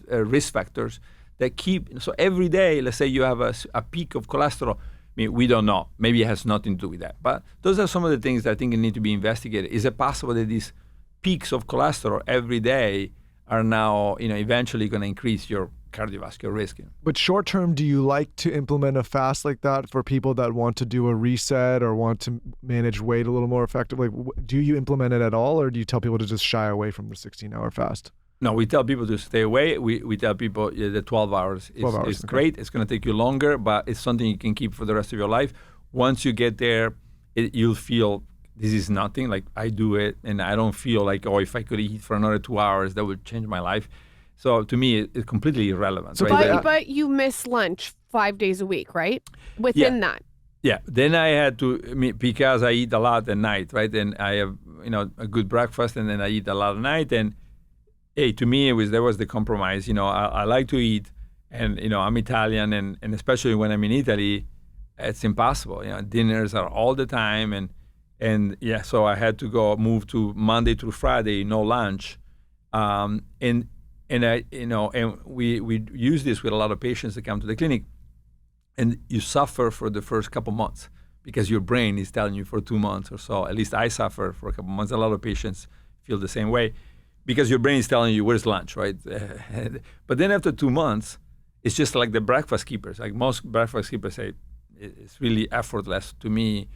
risk factors that keep. So every day, let's say you have a peak of cholesterol. I mean, we don't know. Maybe it has nothing to do with that. But those are some of the things that I think need to be investigated. Is it possible that these peaks of cholesterol every day are now, eventually going to increase your cardiovascular risk? But short term, do you like to implement a fast like that for people that want to do a reset or want to manage weight a little more effectively? Do you implement it at all, or do you tell people to just shy away from the 16-hour fast? No, we tell people to stay away. We tell people the 12 hours is Okay. great. It's going to take you longer, but it's something you can keep for the rest of your life. Once you get there, you'll feel this is nothing. Like, I do it, and I don't feel like, if I could eat for another 2 hours, that would change my life. So to me, it's completely irrelevant. So right? But you miss lunch 5 days a week, right? Within that. Yeah. Then I had to, because I eat a lot at night, right? And I have, a good breakfast, and then I eat a lot at night. And hey, to me, there was the compromise. I like to eat, and I'm Italian, and especially when I'm in Italy, it's impossible. Dinners are all the time, and so I had to move to Monday through Friday, no lunch, and I, and we use this with a lot of patients that come to the clinic, and you suffer for the first couple months because your brain is telling you for 2 months or so. At least I suffer for a couple months. A lot of patients feel the same way because your brain is telling you, where's lunch, right? But then after 2 months, it's just like the breakfast keepers. Like most breakfast keepers say, it's really effortless to me.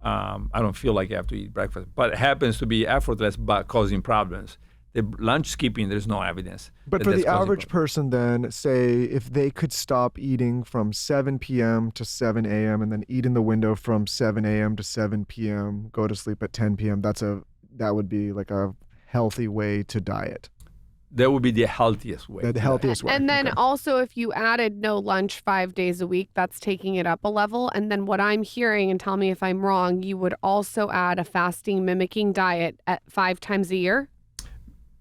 I don't feel like I have to eat breakfast, but it happens to be effortless but causing problems. The lunch skipping, there's no evidence. But for the average person then, say if they could stop eating from 7 p.m. to 7 a.m. and then eat in the window from 7 a.m. to 7 p.m., go to sleep at 10 p.m., that would be like a healthy way to diet. That would be the healthiest way. The healthiest way. And then okay. also, if you added no lunch 5 days a week, that's taking it up a level. And then what I'm hearing, and tell me if I'm wrong, you would also add a fasting mimicking diet at 5 times a year?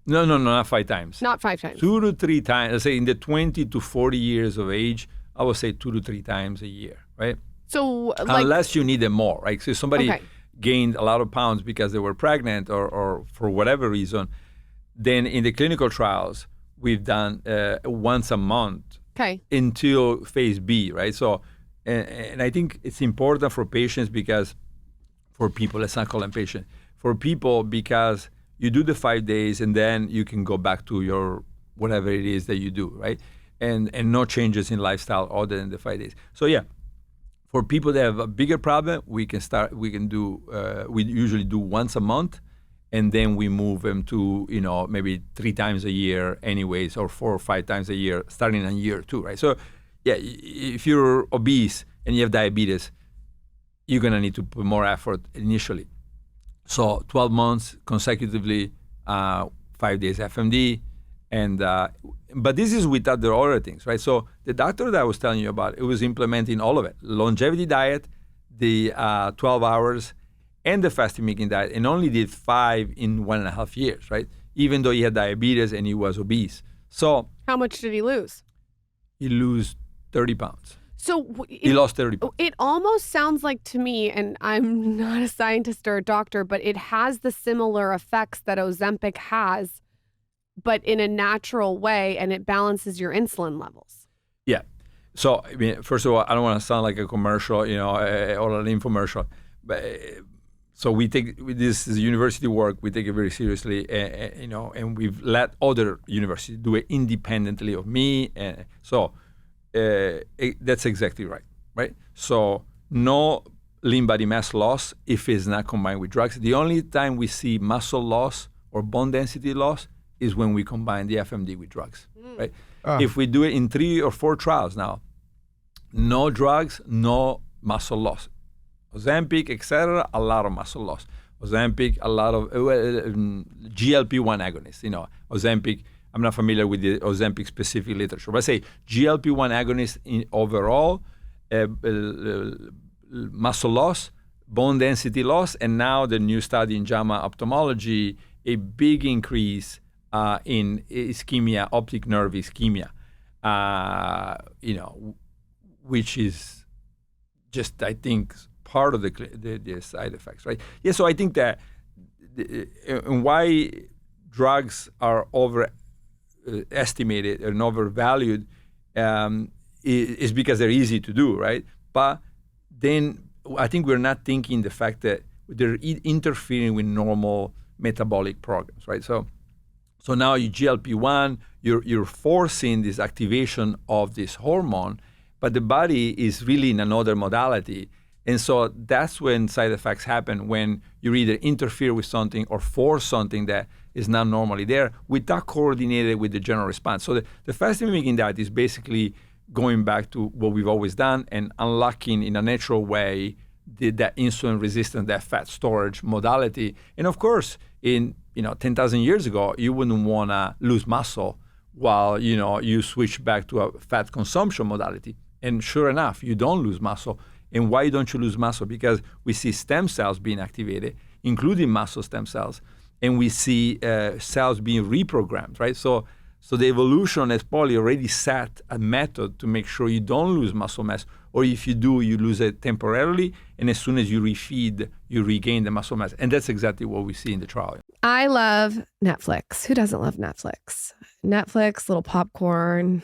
No, not 5 times. Not 5 times. 2 to 3 times. Let's say in the 20 to 40 years of age, I would say 2 to 3 times a year, right? So, unless you need them more, right? So somebody gained a lot of pounds because they were pregnant or for whatever reason, then in the clinical trials, we've done once a month until phase B, right? So, and I think it's important for patients because, for people, let's not call them patients, for people because you do the 5 days and then you can go back to your whatever it is that you do, right? And no changes in lifestyle other than the 5 days. So for people that have a bigger problem, we usually do once a month, and then we move them to, maybe 3 times a year anyways, or 4 or 5 times a year, starting in year 2, right? So if you're obese and you have diabetes, you're gonna need to put more effort initially. So 12 months consecutively, 5 days FMD, and but this is without the other things, right? So the doctor that I was telling you about, it was implementing all of it: longevity diet, the 12 hours, and the fasting-mimicking diet, and only did 5 in 1.5 years, right? Even though he had diabetes and he was obese. So how much did he lose? He lost 30 pounds. So he lost 30 pounds. It almost sounds like to me, and I'm not a scientist or a doctor, but it has the similar effects that Ozempic has, but in a natural way, and it balances your insulin levels. Yeah. So, first of all, I don't want to sound like a commercial, or an infomercial, but so this is university work. We take it very seriously, and we've let other universities do it independently of me. That's exactly right? So no lean body mass loss if it's not combined with drugs. The only time we see muscle loss or bone density loss is when we combine the FMD with drugs, right? If we do it in 3 or 4 trials now, no drugs, no muscle loss. Ozempic, etc., a lot of muscle loss. Ozempic, a lot of GLP-1 agonists. Ozempic, I'm not familiar with the Ozempic specific literature, but I say GLP-1 agonists in overall, muscle loss, bone density loss, and now the new study in JAMA Ophthalmology, a big increase in ischemia, optic nerve ischemia, which is just, I think, part of the side effects, right? Yeah, so I think that and why drugs are overestimated and overvalued is because they're easy to do, right? But then I think we're not thinking the fact that they're interfering with normal metabolic programs, right? So now you GLP-1, you're forcing this activation of this hormone, but the body is really in another modality. And so that's when side effects happen, when you either interfere with something or force something that is not normally there without coordinated with the general response. So the fasting-mimicking diet is basically going back to what we've always done and unlocking in a natural way that insulin resistance, that fat storage modality. And of course, in 10,000 years ago, you wouldn't want to lose muscle while you switch back to a fat consumption modality. And sure enough, you don't lose muscle. And why don't you lose muscle? Because we see stem cells being activated, including muscle stem cells, and we see cells being reprogrammed, right? So the evolution has probably already set a method to make sure you don't lose muscle mass, or if you do, you lose it temporarily, and as soon as you refeed, you regain the muscle mass. And that's exactly what we see in the trial. I love Netflix. Who doesn't love Netflix? Netflix, little popcorn,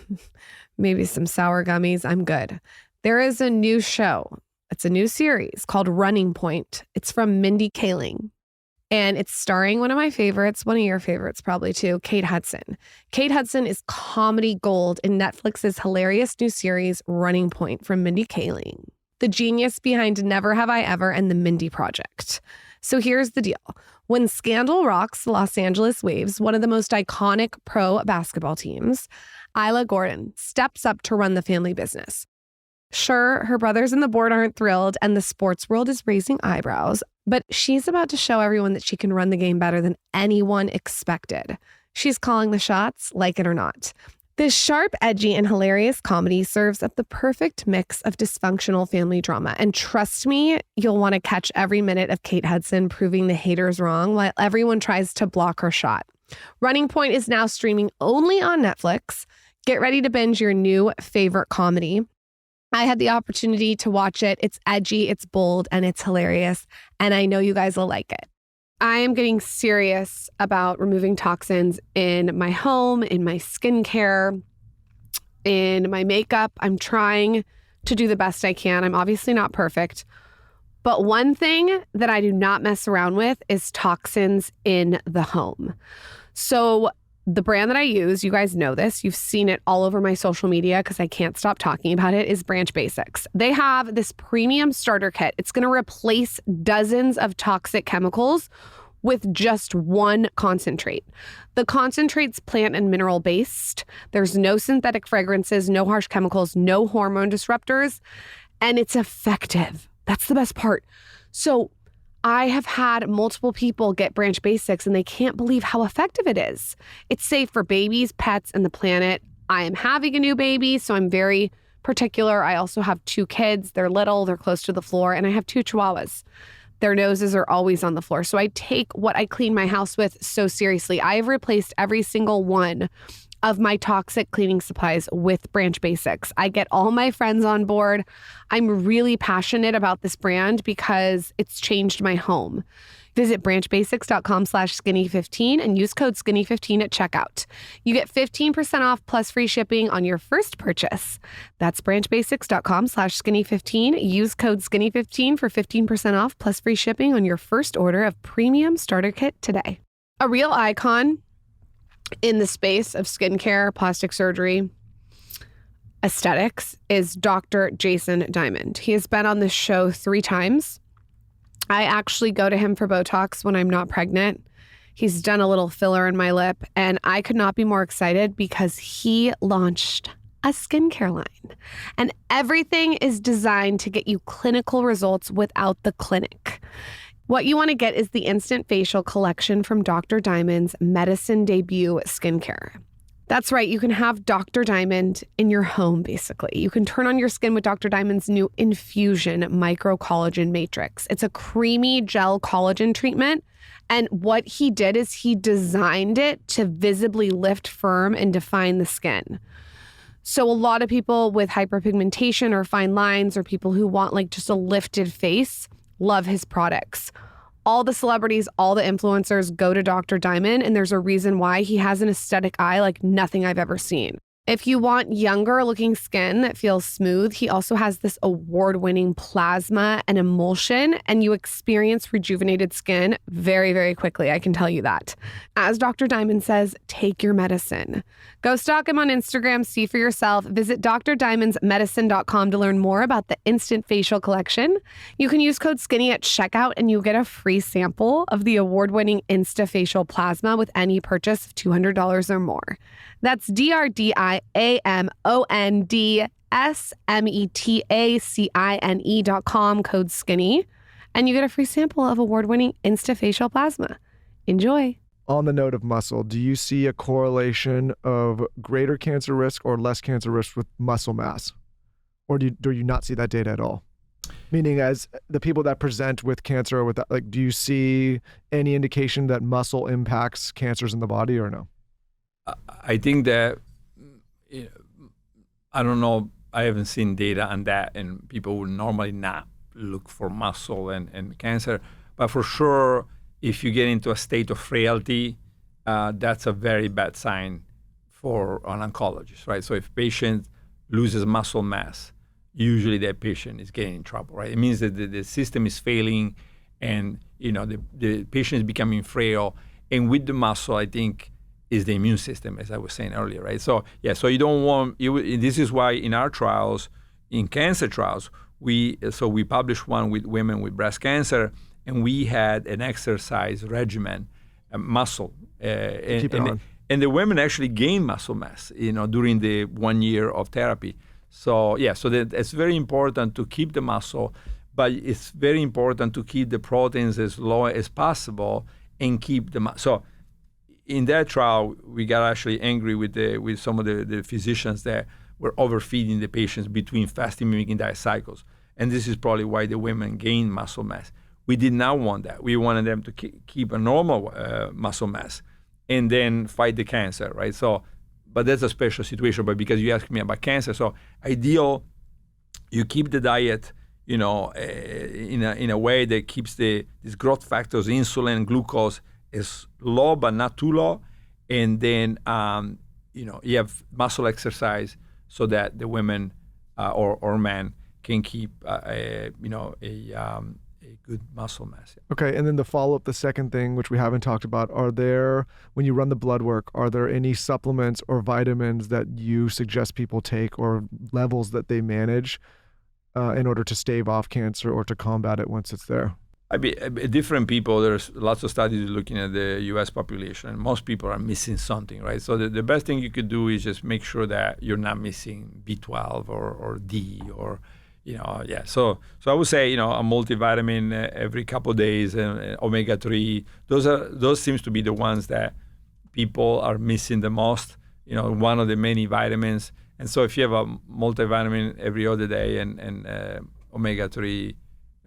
maybe some sour gummies. I'm good. There is a new show. It's a new series called Running Point. It's from Mindy Kaling. And it's starring one of my favorites, one of your favorites probably too, Kate Hudson. Kate Hudson is comedy gold in Netflix's hilarious new series, Running Point from Mindy Kaling, the genius behind Never Have I Ever and The Mindy Project. So here's the deal. When Scandal rocks the Los Angeles Waves, one of the most iconic pro basketball teams, Isla Gordon steps up to run the family business. Sure, her brothers and the board aren't thrilled, and the sports world is raising eyebrows, but she's about to show everyone that she can run the game better than anyone expected. She's calling the shots, like it or not. This sharp, edgy, and hilarious comedy serves up the perfect mix of dysfunctional family drama. And trust me, you'll want to catch every minute of Kate Hudson proving the haters wrong while everyone tries to block her shot. Running Point is now streaming only on Netflix. Get ready to binge your new favorite comedy. I had the opportunity to watch it. It's edgy, it's bold, and it's hilarious. And I know you guys will like it. I am getting serious about removing toxins in my home, in my skincare, in my makeup. I'm trying to do the best I can. I'm obviously not perfect. But one thing that I do not mess around with is toxins in the home. So the brand that I use, you guys know this, you've seen it all over my social media because I can't stop talking about it, is Branch Basics. They have this premium starter kit. It's going to replace dozens of toxic chemicals with just one concentrate. The concentrate's plant and mineral based. There's no synthetic fragrances, no harsh chemicals, no hormone disruptors, and it's effective. That's the best part. So I have had multiple people get Branch Basics and they can't believe how effective it is. It's safe for babies, pets, and the planet. I am having a new baby, so I'm very particular. I also have 2 kids. They're little, they're close to the floor, and I have 2 chihuahuas. Their noses are always on the floor. So I take what I clean my house with so seriously. I have replaced every single one of my toxic cleaning supplies with Branch Basics. I get all my friends on board. I'm really passionate about this brand because it's changed my home. Visit branchbasics.com/skinny15 and use code skinny15 at checkout. You get 15% off plus free shipping on your first purchase. That's branchbasics.com/skinny15. Use code skinny15 for 15% off plus free shipping on your first order of premium starter kit today. A real icon in the space of skincare, plastic surgery, aesthetics is Dr. Jason Diamond. He has been on this show 3 times. I actually go to him for Botox when I'm not pregnant. He's done a little filler in my lip, and I could not be more excited because he launched a skincare line. And everything is designed to get you clinical results without the clinic. What you want to get is the Instant Facial Collection from Dr. Diamond's Medicine Debut Skincare. That's right, you can have Dr. Diamond in your home, basically. You can turn on your skin with Dr. Diamond's new Infusion Micro Collagen Matrix. It's a creamy gel collagen treatment. And what he did is he designed it to visibly lift, firm, and define the skin. So a lot of people with hyperpigmentation or fine lines or people who want like just a lifted face love his products. All the celebrities, all the influencers go to Dr. Diamond, and there's a reason why. He has an aesthetic eye like nothing I've ever seen. If you want younger looking skin that feels smooth, he also has this award-winning plasma and emulsion, and you experience rejuvenated skin very, very quickly. I can tell you that. As Dr. Diamond says, take your medicine. Go stalk him on Instagram, see for yourself. Visit drdiamondsmedicine.com to learn more about the Instant Facial Collection. You can use code SKINNY at checkout and you'll get a free sample of the award-winning Insta Facial Plasma with any purchase of $200 or more. That's drdiamondsmedicine.com, code SKINNY, and you get a free sample of award-winning Insta Facial Plasma. Enjoy. On the note of muscle, do you see a correlation of greater cancer risk or less cancer risk with muscle mass? Or do you not see that data at all? Meaning, as the people that present with cancer, or with that, like, do you see any indication that muscle impacts cancers in the body or no? I think that, I don't know, I haven't seen data on that, and people would normally not look for muscle and cancer. But for sure, if you get into a state of frailty, that's a very bad sign for an oncologist, right? So if a patient loses muscle mass, usually that patient is getting in trouble, right? It means that the system is failing, and the patient is becoming frail. And with the muscle, I think, is the immune system, as I was saying earlier, right? So yeah, so you don't want, this is why in our trials, in cancer trials, we published one with women with breast cancer, and we had an exercise regimen, muscle, and the women actually gained muscle mass, during the 1 year of therapy. So yeah, so it's very important to keep the muscle, but it's very important to keep the proteins as low as possible and keep the muscle. So in that trial, we got actually angry with some of the physicians that were overfeeding the patients between fasting-mimicking diet cycles. And this is probably why the women gained muscle mass. We did not want that. We wanted them to keep a normal muscle mass and then fight the cancer, right? So, but that's a special situation. But because you asked me about cancer, so ideal, you keep the diet, in a way that keeps these growth factors, insulin, glucose, is low but not too low, and then you have muscle exercise so that the women or men can keep a good muscle mass. Okay, and then the follow-up, the second thing, which we haven't talked about, when you run the blood work, are there any supplements or vitamins that you suggest people take, or levels that they manage in order to stave off cancer or to combat it once it's there? Different people, there's lots of studies looking at the U.S. population, and most people are missing something, right? So the best thing you could do is just make sure that you're not missing B12 or D or, So I would say, a multivitamin every couple of days, and omega-3. Those seems to be the ones that people are missing the most. One of the many vitamins. And so if you have a multivitamin every other day and omega-3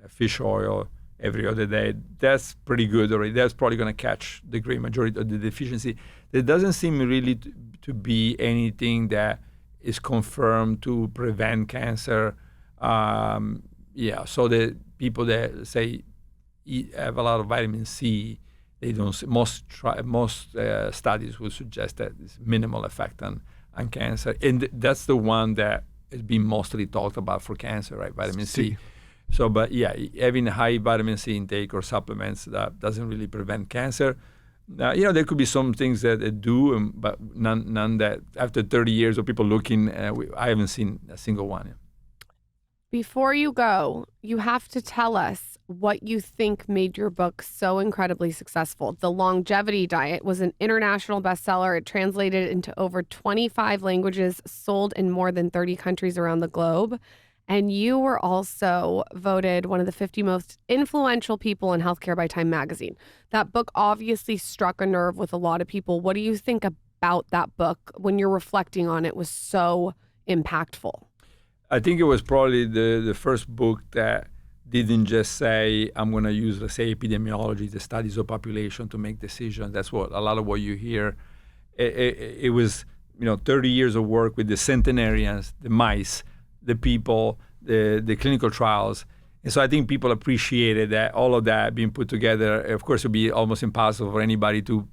fish oil every other day, that's pretty good already. That's probably going to catch the great majority of the deficiency. There doesn't seem really to be anything that is confirmed to prevent cancer. So the people that say have a lot of vitamin C, they don't. Most studies would suggest that it's minimal effect on cancer, and that's the one that has been mostly talked about for cancer, right? Vitamin C. So, but yeah, having a high vitamin C intake or supplements, that doesn't really prevent cancer. There could be some things that do, but none that after 30 years of people looking, I haven't seen a single one. Yeah. Before you go, you have to tell us what you think made your book so incredibly successful. The Longevity Diet was an international bestseller. It translated into over 25 languages, sold in more than 30 countries around the globe. And you were also voted one of the 50 most influential people in healthcare by Time Magazine. That book obviously struck a nerve with a lot of people. What do you think about that book when you're reflecting on it was so impactful? I think it was probably the first book that didn't just say, I'm going to use, let's say, epidemiology, the studies of population to make decisions. That's what a lot of what you hear. It was, 30 years of work with the centenarians, the mice, the people, the clinical trials, And so I think people appreciated that, all of that being put together. Of course, it would be almost impossible for anybody to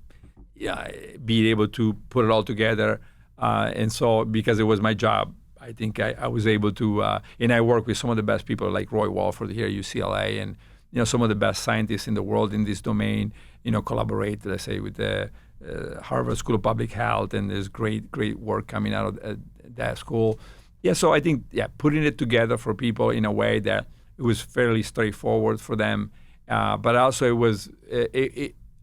be able to put it all together. And so because it was my job, I think I was able to, and I work with some of the best people like Roy Walford here at UCLA, and some of the best scientists in the world in this domain, collaborate, let's say, with the Harvard School of Public Health, and there's great work coming out of that school. Yeah, so I think, putting it together for people in a way that it was fairly straightforward for them, but also it was,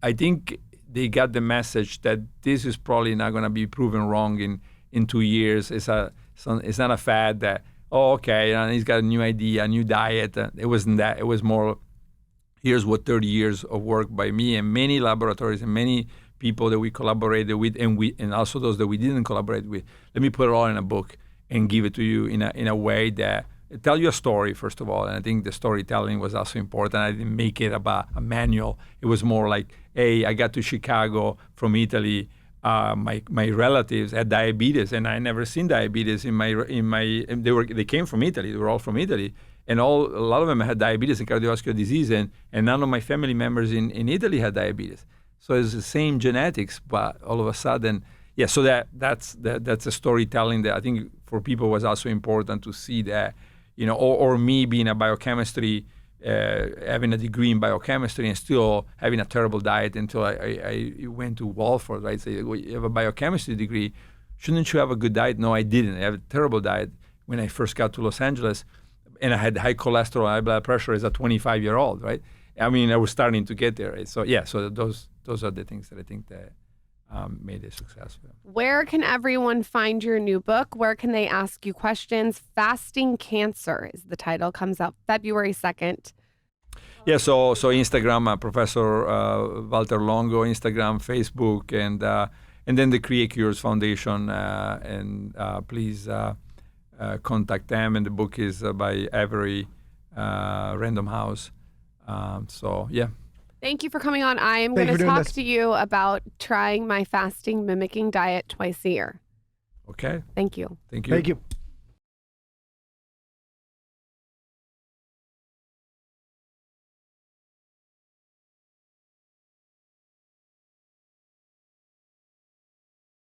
I think they got the message that this is probably not going to be proven wrong in 2 years. It's not a fad that, and he's got a new idea, a new diet. It wasn't that. It was more, here's what 30 years of work by me and many laboratories and many people that we collaborated with, and also those that we didn't collaborate with. Let me put it all in a book and give it to you in a way that tell you a story, first of all. And I think the storytelling was also important. I didn't make it about a manual. It was more like, hey, I got to Chicago from Italy. My relatives had diabetes, and I never seen diabetes they came from Italy. They were all from Italy, and a lot of them had diabetes and cardiovascular disease, and none of my family members in Italy had diabetes. So it's the same genetics, but all of a sudden, so that's a storytelling that I think for people was also important to see that, or me being a biochemistry, having a degree in biochemistry and still having a terrible diet until I went to Walford, right? So you have a biochemistry degree, shouldn't you have a good diet? No, I didn't. I have a terrible diet when I first got to Los Angeles, and I had high cholesterol, high blood pressure as a 25-year-old, right? I mean, I was starting to get there. Right? So so those are the things that I think that made it successful. Where can everyone find your new book? Where can they ask you questions? Fasting Cancer is the title. Comes out February 2nd. Yeah, so Instagram, Professor Valter Longo, Instagram, Facebook, and then the Create Cures Foundation. And please contact them. And the book is by Avery Random House. Thank you for coming on. I am going to talk to you about trying my fasting mimicking diet twice a year. Okay. Thank you. Thank you. Thank you.